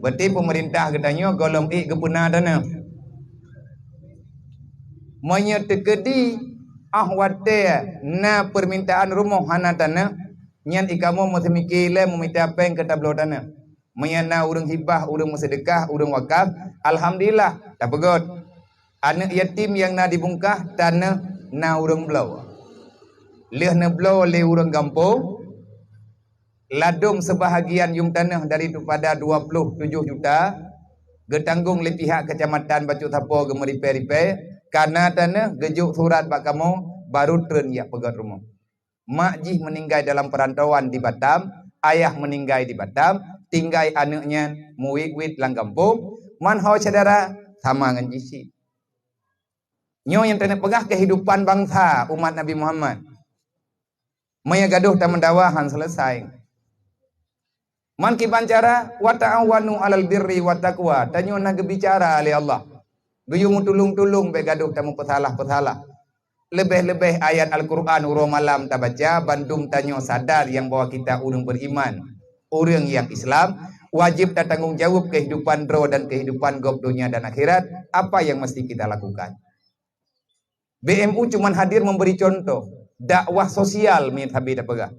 S4: Berarti pemerintah katanya golong gepuna dana. Menyetekedi ahwate na permintaan rumah hana tanah. Nyan ikamu mesti mikirlah meminta peng ke tablo tanah. Menyana urang hibah, urang sedekah, urang wakaf. Alhamdulillah, tak pegot. Anak yatim yang na dibungkah tanah na urang belau. Leh na belau le urang gampung. Ladung sebahagian yung tanah dari pada 27 juta. Getanggung le pihak kecamatan Batu Tapo gemeripe-ripe. Karena tanah gejuk surat bak kamu baru tren ya pegot rumah. Mak jih meninggal dalam perantauan di Batam, ayah meninggal di Batam, tinggal anaknya muwik-wik lang kampung, manhau saudara sama dengan jisi. Nyo yang tenek pegah kehidupan bangsa umat Nabi Muhammad. Maya gaduh tak mendawahan selesai. Man kiban cara wa ta'awanu 'alal birri wat taqwa, tanyo na bicara oleh Allah. Guyung tulung-tulung be gaduh tamu pesalah-pesalah. Lebih-lebih ayat Al-Quran urang malam tak baca, bandung tanyo sadar yang bahwa kita urang beriman, urang yang Islam, wajib tak tanggung jawab kehidupan roh dan kehidupan gob dunia dan akhirat. Apa yang mesti kita lakukan? BMU cuma hadir memberi contoh dakwah sosial min habis pegah.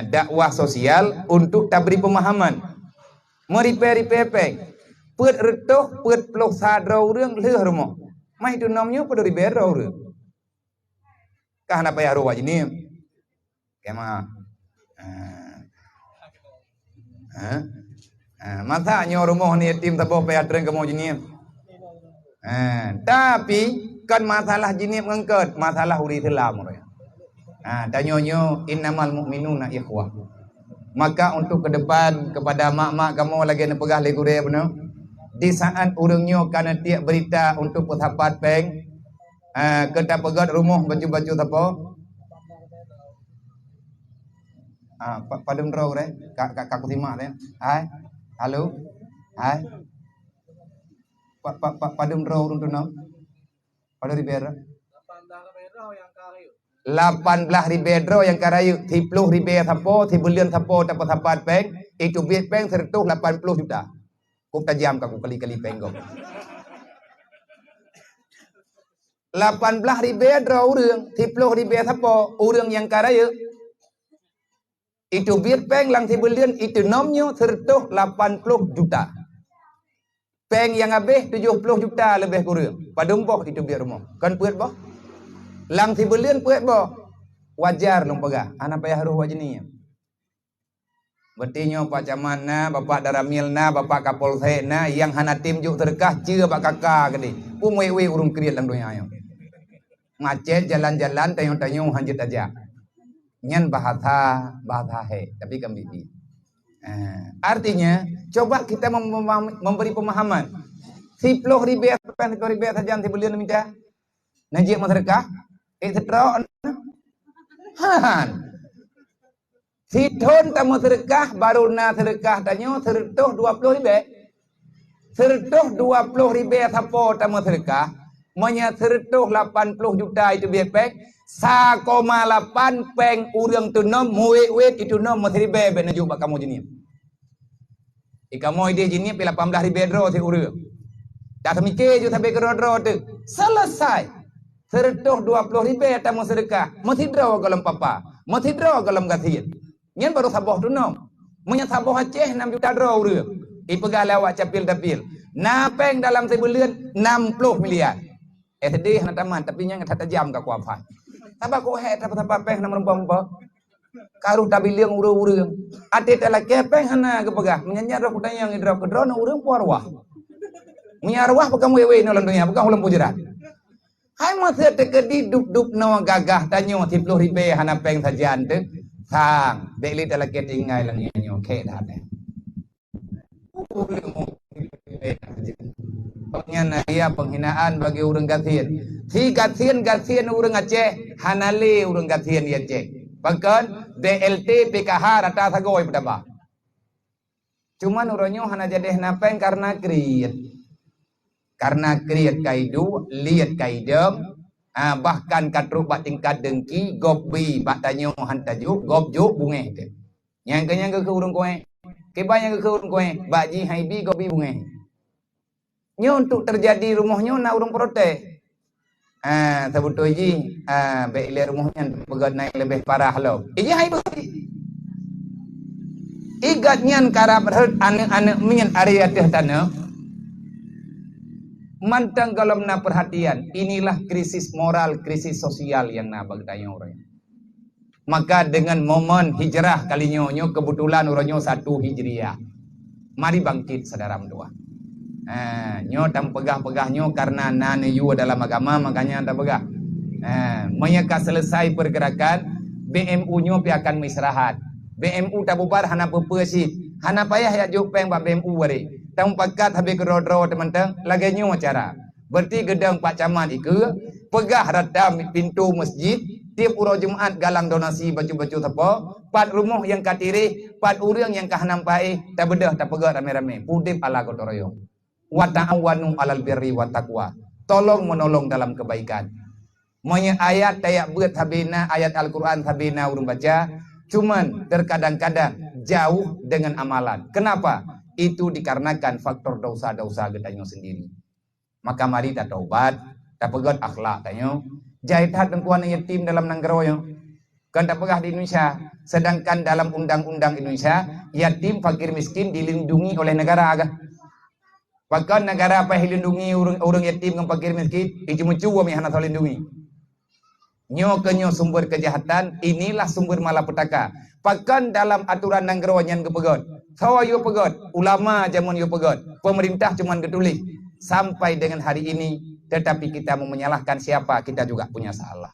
S4: Dakwah sosial untuk tak beri pemahaman. Meripe-ripe pet retoh pet pelok sadro urang leh rumah. Mai tu namanya pada ribero urang. Kahana payah ruwak ini. Kema. Masanya rumah ni yatim tak boleh payah terang kamu jenis. Tapi kan masalah jenis mengangkat masalah uri Islam. Tanya-nyo innamal mu'minuna ikhwah. Maka untuk ke depan kepada mak-mak kamu lagi nak pegah legure benar. Di saat urangnya kana tiap berita untuk pethapat peng. Kita pegat rumah baju-baju apa? Padam draw re, kak kutima re. Hai, halo, hai. Padam draw untuk nam. Pada ribera. 18 yang karayu, 30 ribu thapo, 30 bulan thapo dapat thapat peng, itu biet peng 180 juta. Kuk tajam kaku kali-kali peng kau. 18 ribu urang, 30 ribu thapo, urang yang karayu. Itu biet peng lang 30 bulan, itu nomnya 180 juta. Peng yang habis 70 juta lebih kurang. Padumpoh itu biar rumah. Kan puet boh? Lang 30 bulan puet boh. Wajar dong pegah. Anak payah haruh wajini. Bertinyo Pak Camanna, Bapak Daramilna, Bapak Kapolsekna yang hana tim juk terkah cia Pak Kakak gede. Umwe-we urung kriat lang dunia ayo. Macet jalan-jalan tayong-tayong hanjit aja. nyan bahasa he, tapi kan bibi. Artinya, coba kita memberi pemahaman. 10 ribu saja nanti beliau minta. Najib masyarakat, seterok. Sidhon tamu sedekah baru na sedekah tanyo sertuh 20 ribu. Sertuh 20 ribu sapo tamu sedekah, menya sertuh 80 juta itu biepek. 1,8 peng urang tu nom muwe itu nom masribe ben juba kamu jenis. Ikamu ide jenis 18 ribu dro si urang. Tak mikir je sampai ke dro tu. Selesai. Sertuh 20 ribu tamu sedekah, mesti dro dalam papa, mesti dro dalam gatin. Nyen baru saboh tu nom. Munya saboh Aceh 6 juta dro urang. Ipegal awak capil dapil. Napeng dalam sebulan 60 miliar. Sedih nak taman tapi nya tak tajam ka kuafan. Taba ko he tapa peng na merumpa. Karu tabiling urang-urang. Ate tala kepeng hana ke pegah. Munya ro kutayang idro ke dro na urang puarwah. Munya arwah pegam wewe no lan dunia pegam ulam pujerat. Hai masa tekedi dup-dup no gagah tanyo 10 ribu hana peng sajan tu. Sang, beli tala ketingai lang nyo ke dah. Penghinaan ya penghinaan bagi orang Gatin. Si Gatin orang Aceh, hanale orang Gatin ya Aceh. Bahkan BLT PKH rata sagoi pedaba. Cuman uronyo hana jadi napeng karena kriet. Karena kriet kaidu, liat kaidem. Bahkan katruk bak tingkat dengki gobi bak tanyo hantaju gobjuk bunge tu. Yang kenyang ke urung koe. Kebanya ke urung koe baji haibi gobi bunge. Nyo untuk terjadi rumahnya na urung protes. Sebutu ji beile rumahnya pegat naik lebih parah lo. Iji haibi. Igatnya karab anak-anak minyan area teh tanah. Mantang kalau na perhatian, inilah krisis moral, krisis sosial yang na bagtanya orang. Maka dengan momen hijrah kalinya kebetulan orangnya 1 Hijriah. Mari bangkit saudara mendua. Nyo tam pegah-pegahnya karena nane yu dalam agama makanya tak pegah. Menyeka selesai pergerakan, BMU nyo pi akan istirahat. BMU tak bubar hana pepesit. Hana payah ya jupeng ba BMU wari. Tang pakat habis kerodro teman-teman lagi nyu acara. Berarti gedang Pak Camat iku pegah radam pintu masjid tiap uro Jumaat galang donasi baju-baju siapa 4 rumah yang katiri 4 orang yang kahanam pai tak bedah tak pegah rame-rame pudip ala gotoroyong wa ta'awanu alal birri wa taqwa tolong menolong dalam kebaikan. Monya ayat tayak buat habina ayat Al-Qur'an habina urung baca cuman terkadang-kadang jauh dengan amalan. Kenapa? Itu dikarenakan faktor dosa-dosa gedanyo sendiri. Maka mari kita taubat, kita pegat akhlak tanyo. Jahitat perempuan yatim dalam nanggaroyo. Kan tak pegah di Indonesia. Sedangkan dalam undang-undang Indonesia, yatim fakir miskin dilindungi oleh negara agak. Bahkan negara apa dilindungi orang yatim dengan fakir miskin, itu mencuba mi hana lindungi. Nyo kenyo sumber kejahatan, inilah sumber malapetaka. Bahkan dalam aturan nanggaroyo yang kepegat. Sawa yo pegat, ulama jamun yo pegat, pemerintah cuman ketulis. Sampai dengan hari ini, tetapi kita mau menyalahkan siapa, kita juga punya salah.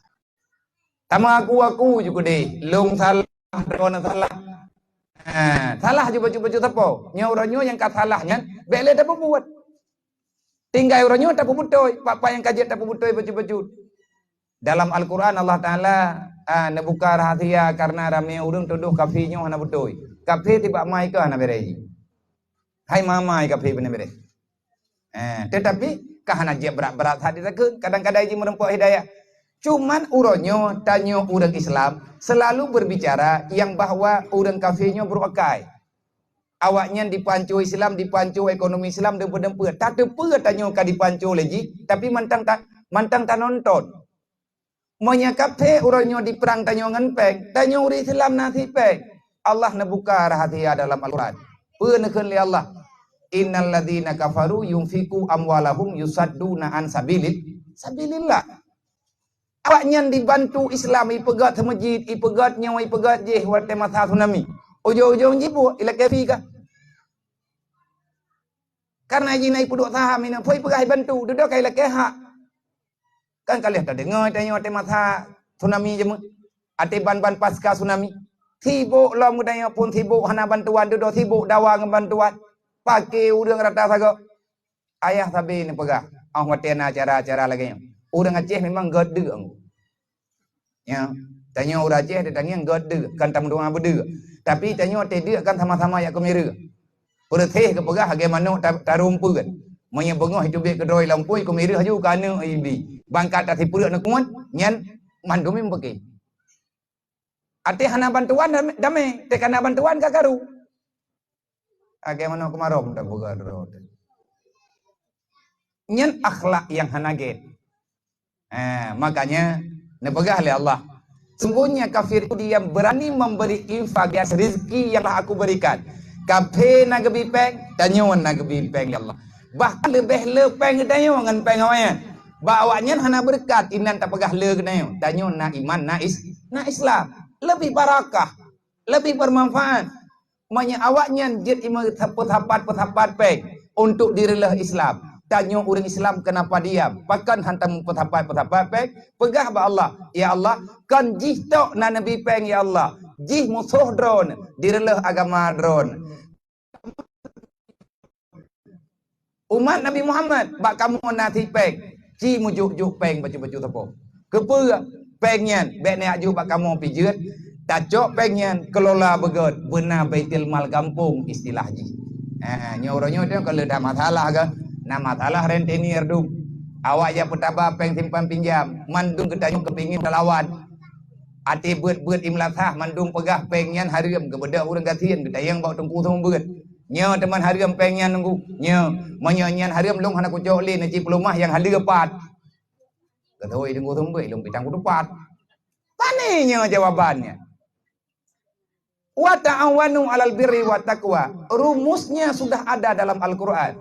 S4: Tama aku juga deh, long salah, drone salah. Salah coba-coba tapo. Nya orangnya yang kat salahnya, bele tak buat. Tinggal orangnya tak butoy, papa yang kajet tak butoy baju-baju. Dalam Al-Quran Allah Ta'ala nebuka rahasia karena ramai urung tuduh kafinya hana butoy. Kafe tiba mai ke hana berei. Hai mama kafe benar berei. Tetapi kahana dia berat-berat hati takut. Kadang-kadang dia merempuk hidayah. Cuman uronyo tanyo urang Islam selalu berbicara yang bahwa urang kafirnya beruakai. Awaknya dipancu Islam, dipancu ekonomi Islam dempet-dempet. Tak tepe tanyo ka dipancu lagi, tapi mantang tak nonton. Monya kafe uronyo di perang tanyo ngenpeng, tanyo uri Islam nasi peng. Allah nebuka rahasia dalam Al-Quran. Penekan li Allah. Innal ladzina kafaru yunfiku amwalahum yusadduna an sabilillah. Awaknya dibantu Islam ipegat masjid, ipegat nyawa, ipegat je wate masa tsunami. Ujung-ujung jibu ila kafi ka. Karena jinai puduk saham ina poi pegah bantu, duduk kai la keha. Kan kalian tak dengar tanya wate masa tsunami je. ate ban pasca tsunami. Tibuk lo mudanya pun tibuk hana bantuan duduk tibuk dawa dengan bantuan. Pakai udang rata sago. Ayah sabi ni pegah. Watena acara-acara lagi. Udang Aceh memang gede. Ya, tanya orang Aceh dia tanya gede kan tamu doang bede. Tapi tanya tidak kan sama-sama ya kemira. Perteh ke pegah bagaimana tarumpu kan. Monya bengah itu be kedoi lampui kemira haju kana ibi. Bangkat tadi pulut nak kuat nyan mandumi pakai. Ate hana bantuan dame, te kana bantuan kakaru. Bagaimana kemarom tak buka drot. Nyan akhlak yang hana get. Makanya nepegah oleh Allah. Sungguhnya kafir itu dia berani memberi infak ya rezeki yang telah aku berikan. Kafir nak bipeng, tanyon nak bipeng ya Allah. Bahkan lebih lepeng tanyon ngan peng awaknya. Bawanya hana berkat inan tak pegah le tanyon. Tanyon na iman na Islam. Lebih barakah, lebih bermanfaat. Maknya awaknya jid ima pethapat peng untuk dirilah Islam. Tanya orang Islam kenapa diam? Pakan hantam pethapat peng pegah ba Allah. Ya Allah, kan jih tok na nabi peng ya Allah. Jih musuh drone, dirilah agama drone. Umat Nabi Muhammad bak kamu nati peng. Ji mujuk peng baju tepo. Kepa pengen bek nak ju bak kamu pijut. Tacok pengen kelola begot benar baitul mal kampung istilah ji. Nyoronyo tu kalau dah masalah ke, nak masalah rentenir du. Awak ya petaba peng simpan pinjam, mandung ketanya kepingin lawan. Ati beut imlatah mandung pegah pengen hariam ke bedak urang gatian ketayang bawa tengku sama beut. Nyo teman hariam pengen nunggu. Nyo menyanyian hariam long hana kucok le naci pelumah yang halir pat. Ketoi tengku sama beut long pitang kudupat. Taninya jawabannya. Wa ta'awanu 'alal birri wa taqwa. Rumusnya sudah ada dalam Al-Qur'an.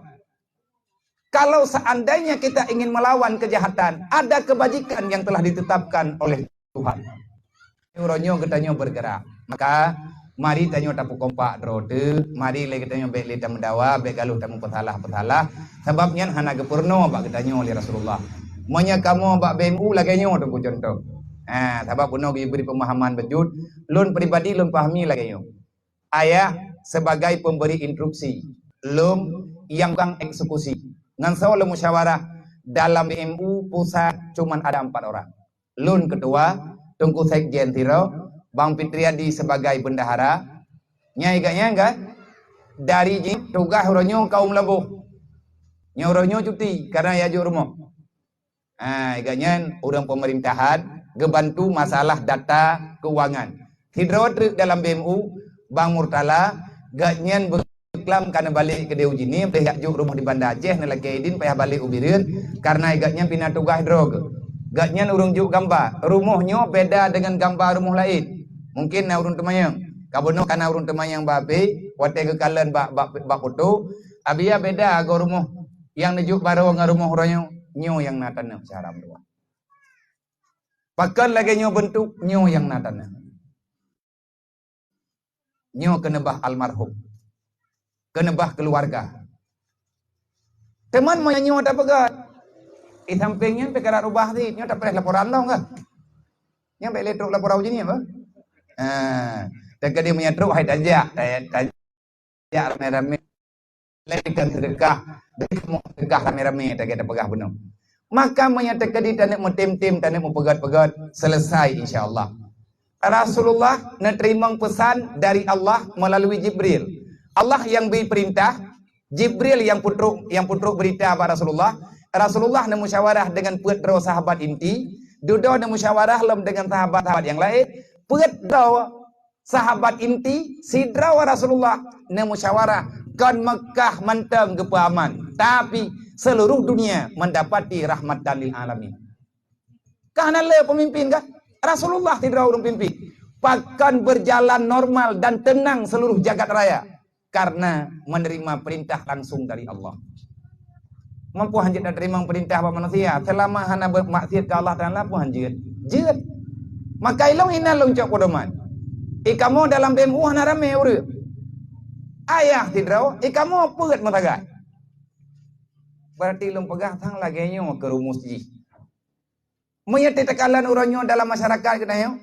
S4: Kalau seandainya kita ingin melawan kejahatan, ada kebajikan yang telah ditetapkan oleh Tuhan. Uronyo ketanya bergerak. Maka mari tanyo tapu kompak drode, mari le ketanya baik le tamu dawa, baik galuh tamu petalah. Sebabnya hana gepurno bak ketanya oleh Rasulullah. Monya kamu bak BMU laganya tu contoh. Sebab puno beri pemahaman bejut, lun pribadi lun pahami lagi yo. Ayah sebagai pemberi instruksi, lum yang kang eksekusi. Ngan saw musyawarah dalam BMU pusat cuman ada 4 orang. Lun ketua, Tungku Sekjen Tiro, Bang Fitriadi sebagai bendahara. Nyai kan? Dari tugas uronyo kaum labuh. Nyuronyo cuti karena ya ju rumah. Iganya orang pemerintahan gebantu masalah data keuangan. Hidrotrik dalam BMU, Bang Murtala, ganyan beriklam karena balik ke Dewi Jini, pihak juk rumah di Banda Aceh, nilai Edin, pihak balik Ubirin, karena ganyan pindah tugas drog. Ganyan urung juk gambar, rumahnya beda dengan gambar rumah lain. Mungkin na urung temayang, kabono karena urung temayang babe, wate kekalan bak foto, abia beda go rumah yang nejuk baru dengan rumah orangnya, nyo yang natana cara dua. Pakan lagi nyo bentuk nyo yang natana. Nyo kenebah almarhum. Kenebah keluarga. Teman mau nyo tak pegat. Sampingnya perkara rubah ni, nyo tak pernah laporan tau kan? Nyo baik letruk laporan je ni apa? Dan dia menyetruk hai tajak rame-rame. Lekan sedekah, sedekah rame-rame tak kita pegah benar. Maka menyatakan di tanah tim-tim tanah pegat-pegat selesai insya-Allah. Rasulullah menerima pesan dari Allah melalui Jibril. Allah yang beri perintah, Jibril yang putruk berita kepada Rasulullah. Rasulullah nak musyawarah dengan putra sahabat inti, duduk nak musyawarah dengan sahabat-sahabat yang lain. Putra sahabat inti sidra Rasulullah nak musyawarah kan Mekah mentang kepaman, tapi seluruh dunia mendapati rahmatan lil alamin. Karena le pemimpin kan? Rasulullah tidak urung pimpin. Bahkan berjalan normal dan tenang seluruh jagat raya karena menerima perintah langsung dari Allah. Mampu hanjit dan terima perintah manusia selama hana bermaksiat ke Allah Taala pun hanjit. Jeut. Maka ilong hina loncok podoman. Ikamu dalam BMU hana rame urang. Ayah tidak, kamu pegat mataga. Berarti lum pegah tang lagi nyo ke rumus ji. Menyati tekalan uranyo dalam masyarakat kita yo.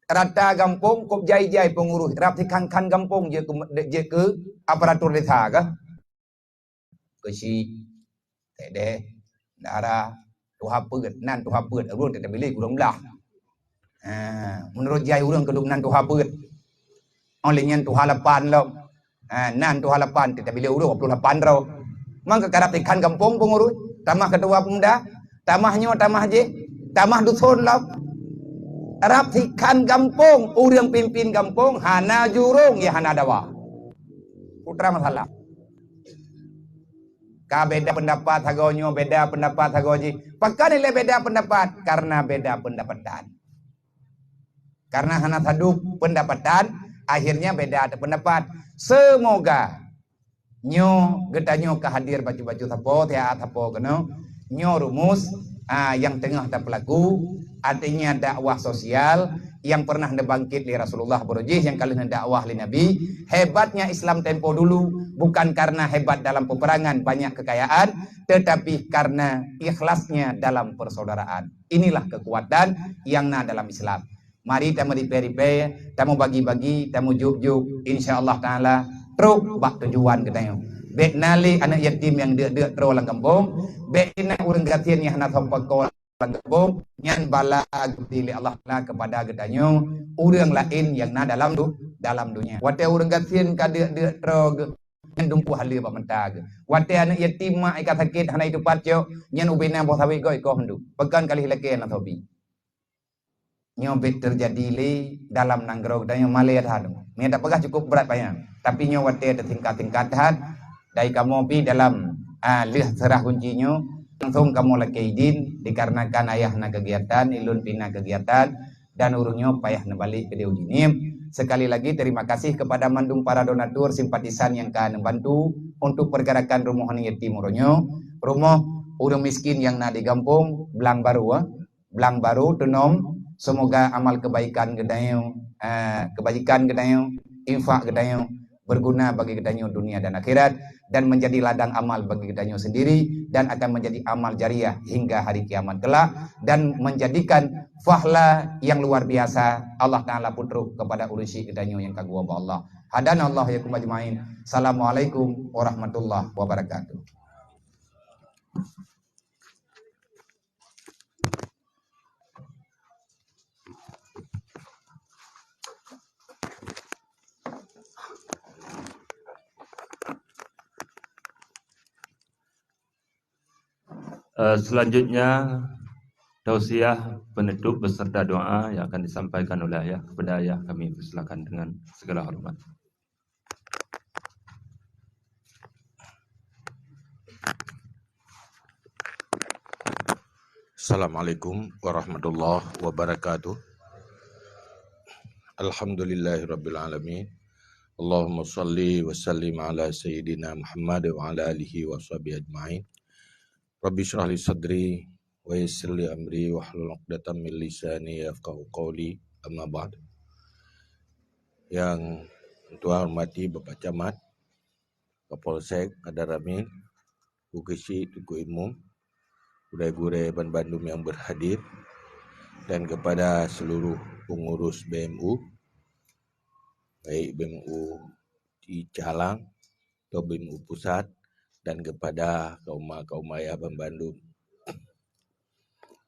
S4: rata kampung kop jai-jai pengurus rap di kan kampung je ke aparatur desa ke si tede dara tuha peut nan tuha peut urang teh pilih urang belah menurut jai urang kedung nan tuha peut oleh nyan tuha lapan lo nan tuha lapan teh pilih urang 28 rau mangka karap di kan kampung pengurus tamah ketua pemuda tamahnya tamah je tamah dusun lo Arab tikan kampung, urang pimpin kampung, hana jurung ya hana dawa. Putra masalah. Ka beda pendapat hagonyo, beda pendapat hagoji. Pakai nilai beda pendapat karena beda pendapatan. Karena hana sadu pendapatan, akhirnya beda ada pendapat. Semoga nyo gedanyo kehadir baju-baju tapo, tiap tapo keno, nyo rumus yang tengah tak pelaku. Artinya dakwah sosial yang pernah dibangkit di Rasulullah berujih yang kali dakwah li Nabi. Hebatnya Islam tempo dulu bukan karena hebat dalam peperangan banyak kekayaan, tetapi karena ikhlasnya dalam persaudaraan. Inilah kekuatan yang dalam Islam. Mari tamu di peripe, tamu bagi-bagi, tamu juk-juk, insyaallah taala truk bak tujuan katanya. Bek nali anak yatim yang dek terus lang kampung, bek ina urang gatian yang hendak sampakol kampung nyan bala dili Allah Taala kepada gedanyo urang lain yang dalam dunia. Wate urang gatian ka dek terus nyan dumpu halia pak mentag. Wate anak yatim mak ikat sakit hana itu patyo nyan ubina boh sawi go iko hendu. Pekan kali leke na tobi. Nyobet terjadi li dalam nanggro gedanyo male hadu. Ni tak pegah cukup berat payang. Tapi nyo wate ada tingkat-tingkatan dari kamu pi dalam lih serah kuncinya langsung kamu laki izin dikarenakan ayah na kegiatan ilun pina kegiatan dan urungnya payah balik ke diujinim. Sekali lagi terima kasih kepada mandung para donatur simpatisan yang kan membantu untuk pergerakan rumah yatim urungnya rumah urung miskin yang na di kampung belang baru tenom. Semoga amal kebaikan gedayo infak gedayo berguna bagi gedanyo dunia dan akhirat dan menjadi ladang amal bagi gedanyo sendiri dan akan menjadi amal jariah hingga hari kiamat kelak dan menjadikan fahla yang luar biasa Allah Ta'ala putruk kepada urusi gedanyo yang kagum Allah. Hadana Allah yakum ajmain. Assalamualaikum warahmatullahi wabarakatuh.
S1: Selanjutnya tausiah penutup beserta doa yang akan disampaikan oleh ayah kepada ayah kami persilakan dengan segala hormat.
S5: Assalamualaikum warahmatullahi wabarakatuh. Alhamdulillahirabbil alamin. Allahumma shalli wa sallim ala sayyidina Muhammad wa ala alihi wa sahbihi ajmain. Rabbi shrah li sadri wa yassir li amri wahlul 'uqdatam min lisani yafqahu qawli. Amma ba'd. Yang Tuhan hormati Bapak Camat, Kapolsek Adaramin, Bukisi Tugu Imum, gure-gure Ban Bandung yang berhadir, dan kepada seluruh pengurus BMU, baik BMU di Calang atau BMU Pusat, dan kepada kaum ayah Ban Bandung.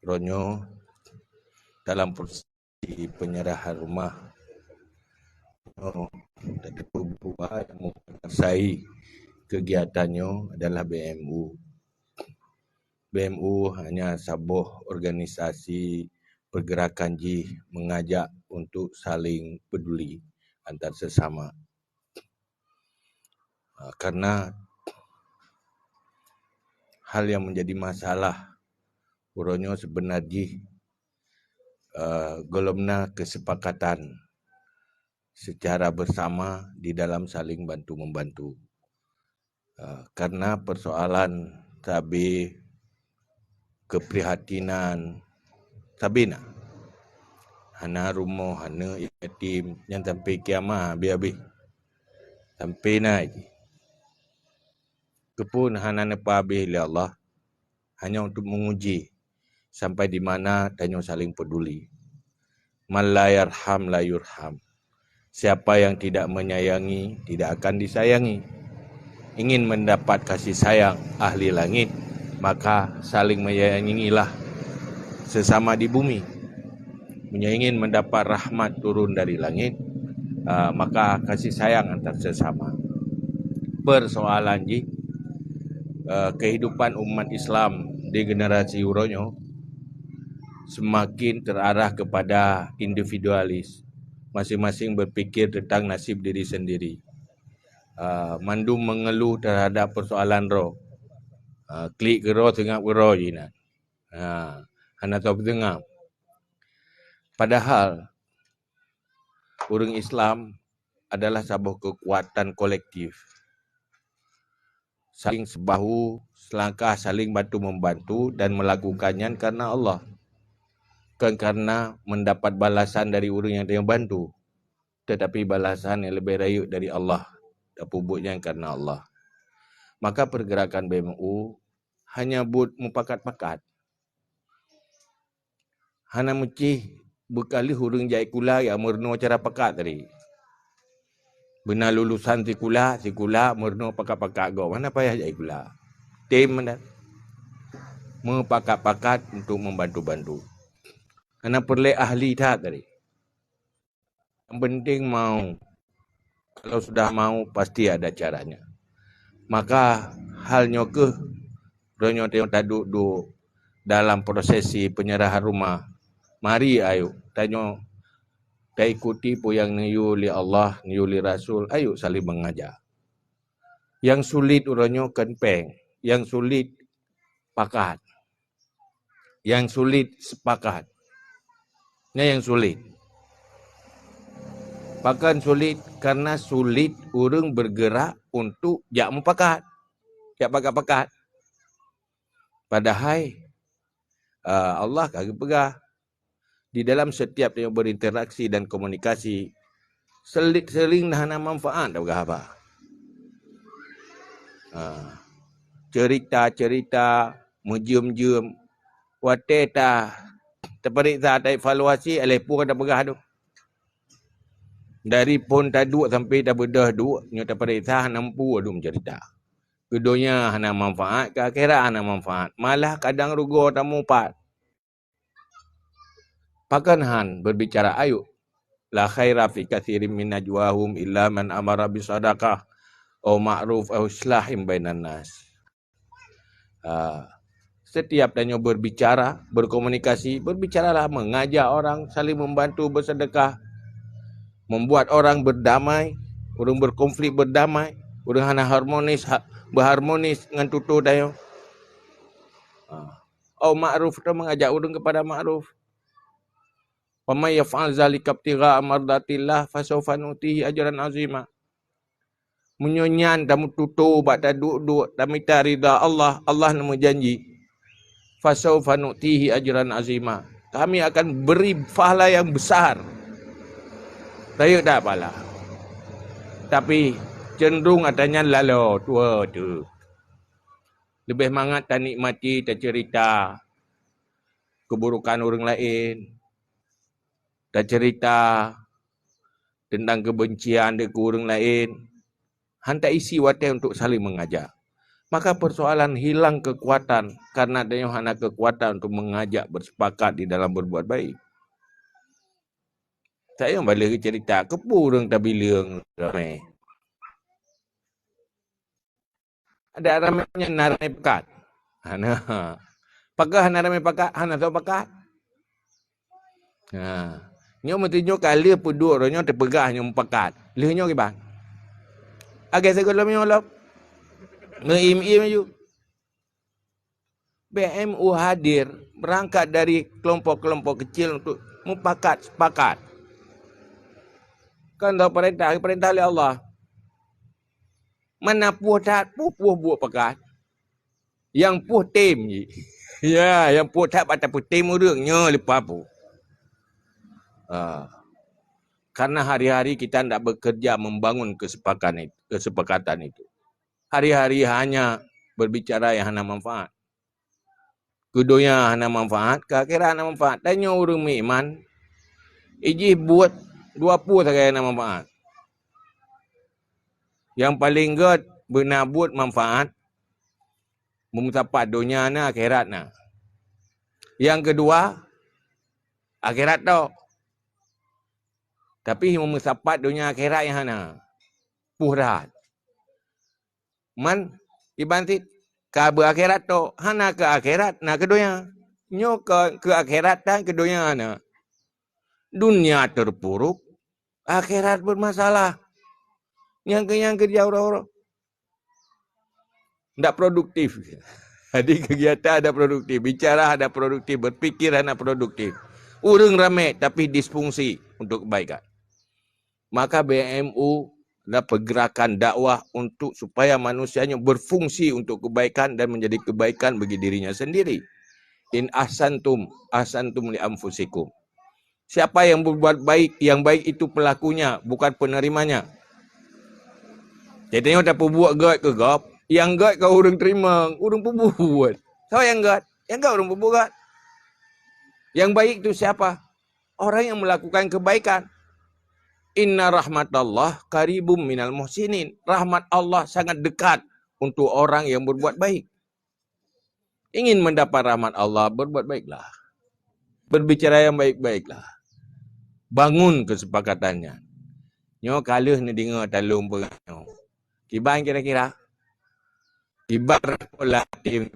S5: Ronyo dalam proses penyerahan rumah dari beberapa yang menguasai kegiatannya adalah BMU. BMU hanya sebuah organisasi pergerakan mengajak untuk saling peduli antar sesama. Karena hal yang menjadi masalah uronyo sebenarnya golomna kesepakatan secara bersama di dalam saling bantu-membantu. Karena persoalan tabi keprihatinan sabina hana rumo hana yatim yang sampai kiamah biabi sampai naik kepun hana nepabi li Allah hanya untuk menguji sampai di mana danyo saling peduli. Man la yarham la yurham. Siapa yang tidak menyayangi tidak akan disayangi. Ingin mendapat kasih sayang ahli langit, maka saling menyayangilah sesama di bumi. Ingin mendapat rahmat turun dari langit, maka kasih sayang antar sesama. Persoalan kehidupan umat Islam di generasi Uronyo semakin terarah kepada individualis. Masing-masing berfikir tentang nasib diri sendiri. Mandu mengeluh terhadap persoalan roh. Klik ke roh, tengah ke roh je nak. Hana tahu tengah. Padahal orang Islam adalah sebuah kekuatan kolektif. Saling sebahu, selangkah saling bantu-membantu dan melakukannya karena Allah. Bukan karena mendapat balasan dari orang yang dia bantu, tetapi balasan yang lebih rayuk dari Allah. Dan pupuknya karena Allah. Maka pergerakan BMU hanya buat mupakat-pakat. Hana mecih bekali hurung jai kula yang murno cara pakat tadi. Benar lulusan sikula murno pakat-pakat go. Mana payah jai kula. Tim mana? Mupakat-pakat untuk membantu-bantu. Karena perlu ahli tak tadi. Yang penting mau. Kalau sudah mau pasti ada caranya. Maka halnya ke ronyo yang taduk dalam prosesi penyerahan rumah. Mari ayo tanya tak ikuti po yang niyu li Allah, niyu li Rasul, ayo saling mengajar. Yang sulit ronyo kenpeng, yang sulit pakat. Yang sulit sepakat. Ini yang sulit. Bahkan sulit karena sulit orang bergerak untuk jak mupakat. Jak pakat-pakat. Padahal Allah kagak pegah. Di dalam setiap yang berinteraksi dan komunikasi, seling hana manfaat tak apa. Cerita-cerita, mujium-mujium, wateta, terperiksa, tak evaluasi, pun ada pegah tu. Dari pun tak duk sampai tak bedah duk, nyo terperiksa, nampu adu mencerita. Keduanya hana manfaat, ke akhirat hana manfaat. Malah kadang rugo tamu pat. Pakan han berbicara ayu. La khaira fi katsirin min najwahum illa man amara bi sadaqah aw ma'ruf aw islahin bainan nas. Setiap danyo berbicara, berkomunikasi, berbicaralah mengajak orang saling membantu bersedekah, membuat orang berdamai, orang berkonflik berdamai, orang hana harmonis berharmonis dengan tutu dayo. Aw ma'ruf tu mengajak orang kepada ma'ruf. Wa may yaf'al zalika ibtigha'a mardatillah fasawfa nutihi ajran 'azima. Menyonyan tamu tutu bak duduk dan minta ridha Allah, Allah nama janji. Fasawfa nutihi ajran 'azima. Kami akan beri pahala yang besar. Tahu tak pahala. Tapi cenderung adanya lalu tua tu. Lebih mangat tak nikmati, tak cerita keburukan orang lain. Tak cerita tentang kebencian dia ke orang lain. Hantar isi watai untuk saling mengajak. Maka persoalan hilang kekuatan karena adanya hana kekuatan untuk mengajak bersepakat di dalam berbuat baik. Saya balik cerita kepu orang tak bilang ramai. Ada ramainya naramai pekat. Hana. Pakah naramai pekat, hana tahu pekat. Nyo mentinyo kali peduk ronyo terpegah nyo pekat. Lehnya ke bang. Agak segala nyo lop. Ngeim-im ju. BMU hadir berangkat dari kelompok-kelompok kecil untuk mupakat sepakat. Kan tahu perintah oleh Allah. Mana puh tak puh buat pekat. Yang puh tim je. Ya, yang puh tak patah puh tim urangnya lepas puh. Karena hari-hari kita tidak bekerja membangun kesepakatan itu. Hari-hari hanya berbicara yang hana manfaat. Keduanya hana manfaat, ke akhirat hana manfaat. Tanya orang iman, Iji buat 20 saja nak manfaat. Yang paling good benar buat manfaat memusapat dunia na akhirat na. Yang kedua akhirat tu. Tapi memusapat dunia akhirat yang hana. Puhrat. Man ibantit ka berakhirat tu hana ke akhirat na ke dunia. Nyo ke akhirat dan ke dunia na. Dunia terpuruk, akhirat bermasalah. Yang kerja orang-orang. Tak produktif. Jadi kegiatan ada produktif, bicara ada produktif, berfikir ada produktif. Urang ramai tapi disfungsi untuk kebaikan. Maka BMU adalah pergerakan dakwah untuk supaya manusianya berfungsi untuk kebaikan dan menjadi kebaikan bagi dirinya sendiri. In ahsantum li anfusikum. Siapa yang berbuat baik, yang baik itu pelakunya, bukan penerimanya. Jadi tengok tak buat gad ke gap. Yang gad kau orang terima, orang buat. Siapa yang gad? Yang gad orang buat. Yang baik itu siapa? Orang yang melakukan kebaikan. Inna rahmatallah qaribum minal muhsinin. Rahmat Allah sangat dekat untuk orang yang berbuat baik. Ingin mendapat rahmat Allah, berbuat baiklah. Berbicara yang baik-baiklah. Bangun kesepakatannya. Nyo kaluh ni dengar talung perang. Kiban kira-kira. Ibar pola tim.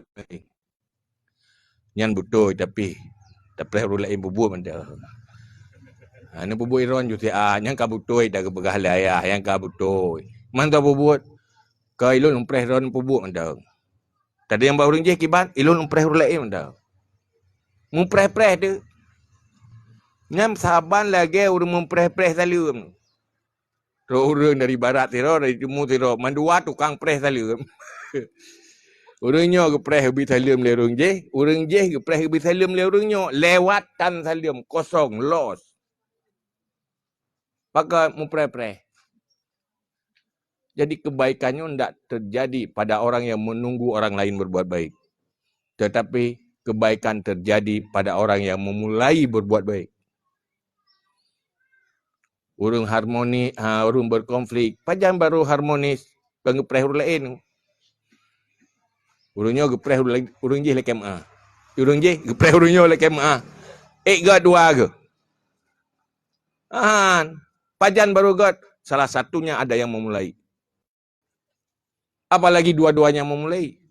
S5: Nyan betul tapi tak perlu lain bubuh benda. Ni bubuh iron juga yang ka betul dah ke begalah ya, yang ka betul. Man ta bubuh ka ilun umpreh ron bubuh benda. Tadi yang baru je kiban ilun umpreh lain benda. Mumpreh-preh tu. Nyam saban lagi urang mumpreh-preh salum. Orang dari barat tiro, dari timur tiro, mandua tukang preh salum. Orangnya ke preh habis salam le orang je ke preh habis salam le orangnya lewatan salam kosong los. Pakai mempreh-preh. Jadi kebaikannya tidak terjadi pada orang yang menunggu orang lain berbuat baik. Tetapi kebaikan terjadi pada orang yang memulai berbuat baik. Urang harmoni, urang berkonflik, pajan baru harmonis, pengepreh urang lain. Urangnya gepreh urang je le KMA. Urang je gepreh urangnya le KMA. Ga dua ke. Pajan baru god, salah satunya ada yang memulai. Apalagi dua-duanya memulai.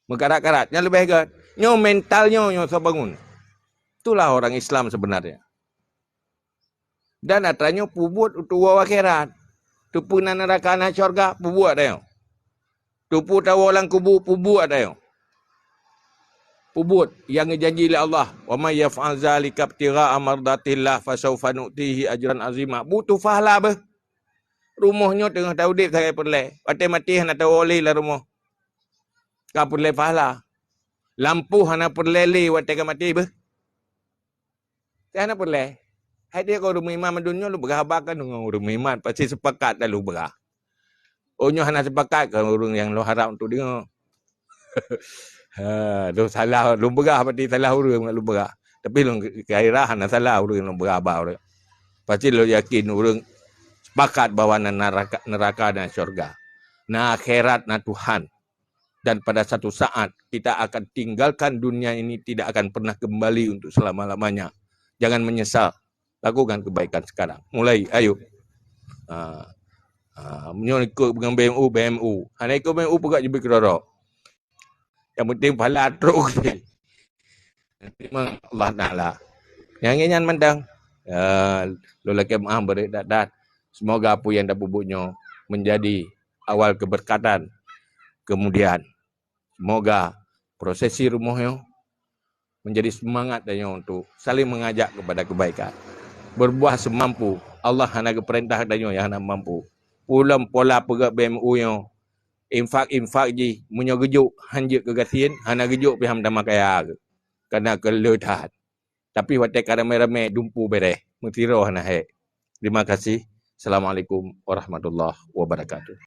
S5: Mengkarat-karat, yang lebih god. Nyo mentalnya nyo bangun. Itulah orang Islam sebenarnya. Dan atranya pubut untuk akhirat. Tupu na neraka na syurga, pubut ada yang. Tupu tawa orang kubu, pubut ada yang. Pubut yang janji oleh Allah. Wa may yaf'al zalika ibtigha'a mardatillah fasawfa nu'tihi ajran azima. Butuh fahla bah. Rumahnya tengah taudip saya perle. Mati-mati hana tahu oleh lah rumah. Ka perle fahla. Lampu hana perle le waktu ka mati bah. Hana perle. Hai dia kau rumah imam dunia lu berhabakan dengan rumah imam pasti sepakat dah lu berah. Onyo hana sepakat kan orang yang lu harap untuk dengar. Lu salah lu berah pasti salah orang lu berah. Tapi lu kira hana salah orang lu berah ba. Pasti lu yakin orang sepakat bahawa neraka dan syurga. Na akhirat na Tuhan. Dan pada satu saat kita akan tinggalkan dunia ini, tidak akan pernah kembali untuk selama-lamanya. Jangan menyesal. Lakukan kebaikan sekarang. Mulai, ayo. Ikut dengan BMU. Hanya ikut BMU pegak je berkerorok. Yang penting pahala teruk. Memang Allah Ta'ala. Yang ingin mendang. Lola kemah beredat-dat. Semoga apa yang dah bubuknya menjadi awal keberkatan. Kemudian, semoga prosesi rumahnya menjadi semangat danya untuk saling mengajak kepada kebaikan. Berbuah semampu. Allah hana keperintah danya yang hana mampu. Ulam pola pegak BMU yang infak je menyogejuk hanjut kegatiin hana gejuk piham dah makaya karena keletahan. Tapi waktu ramai-ramai dumpu bereh mentiro hana he. Terima kasih. Assalamualaikum warahmatullahi wabarakatuh.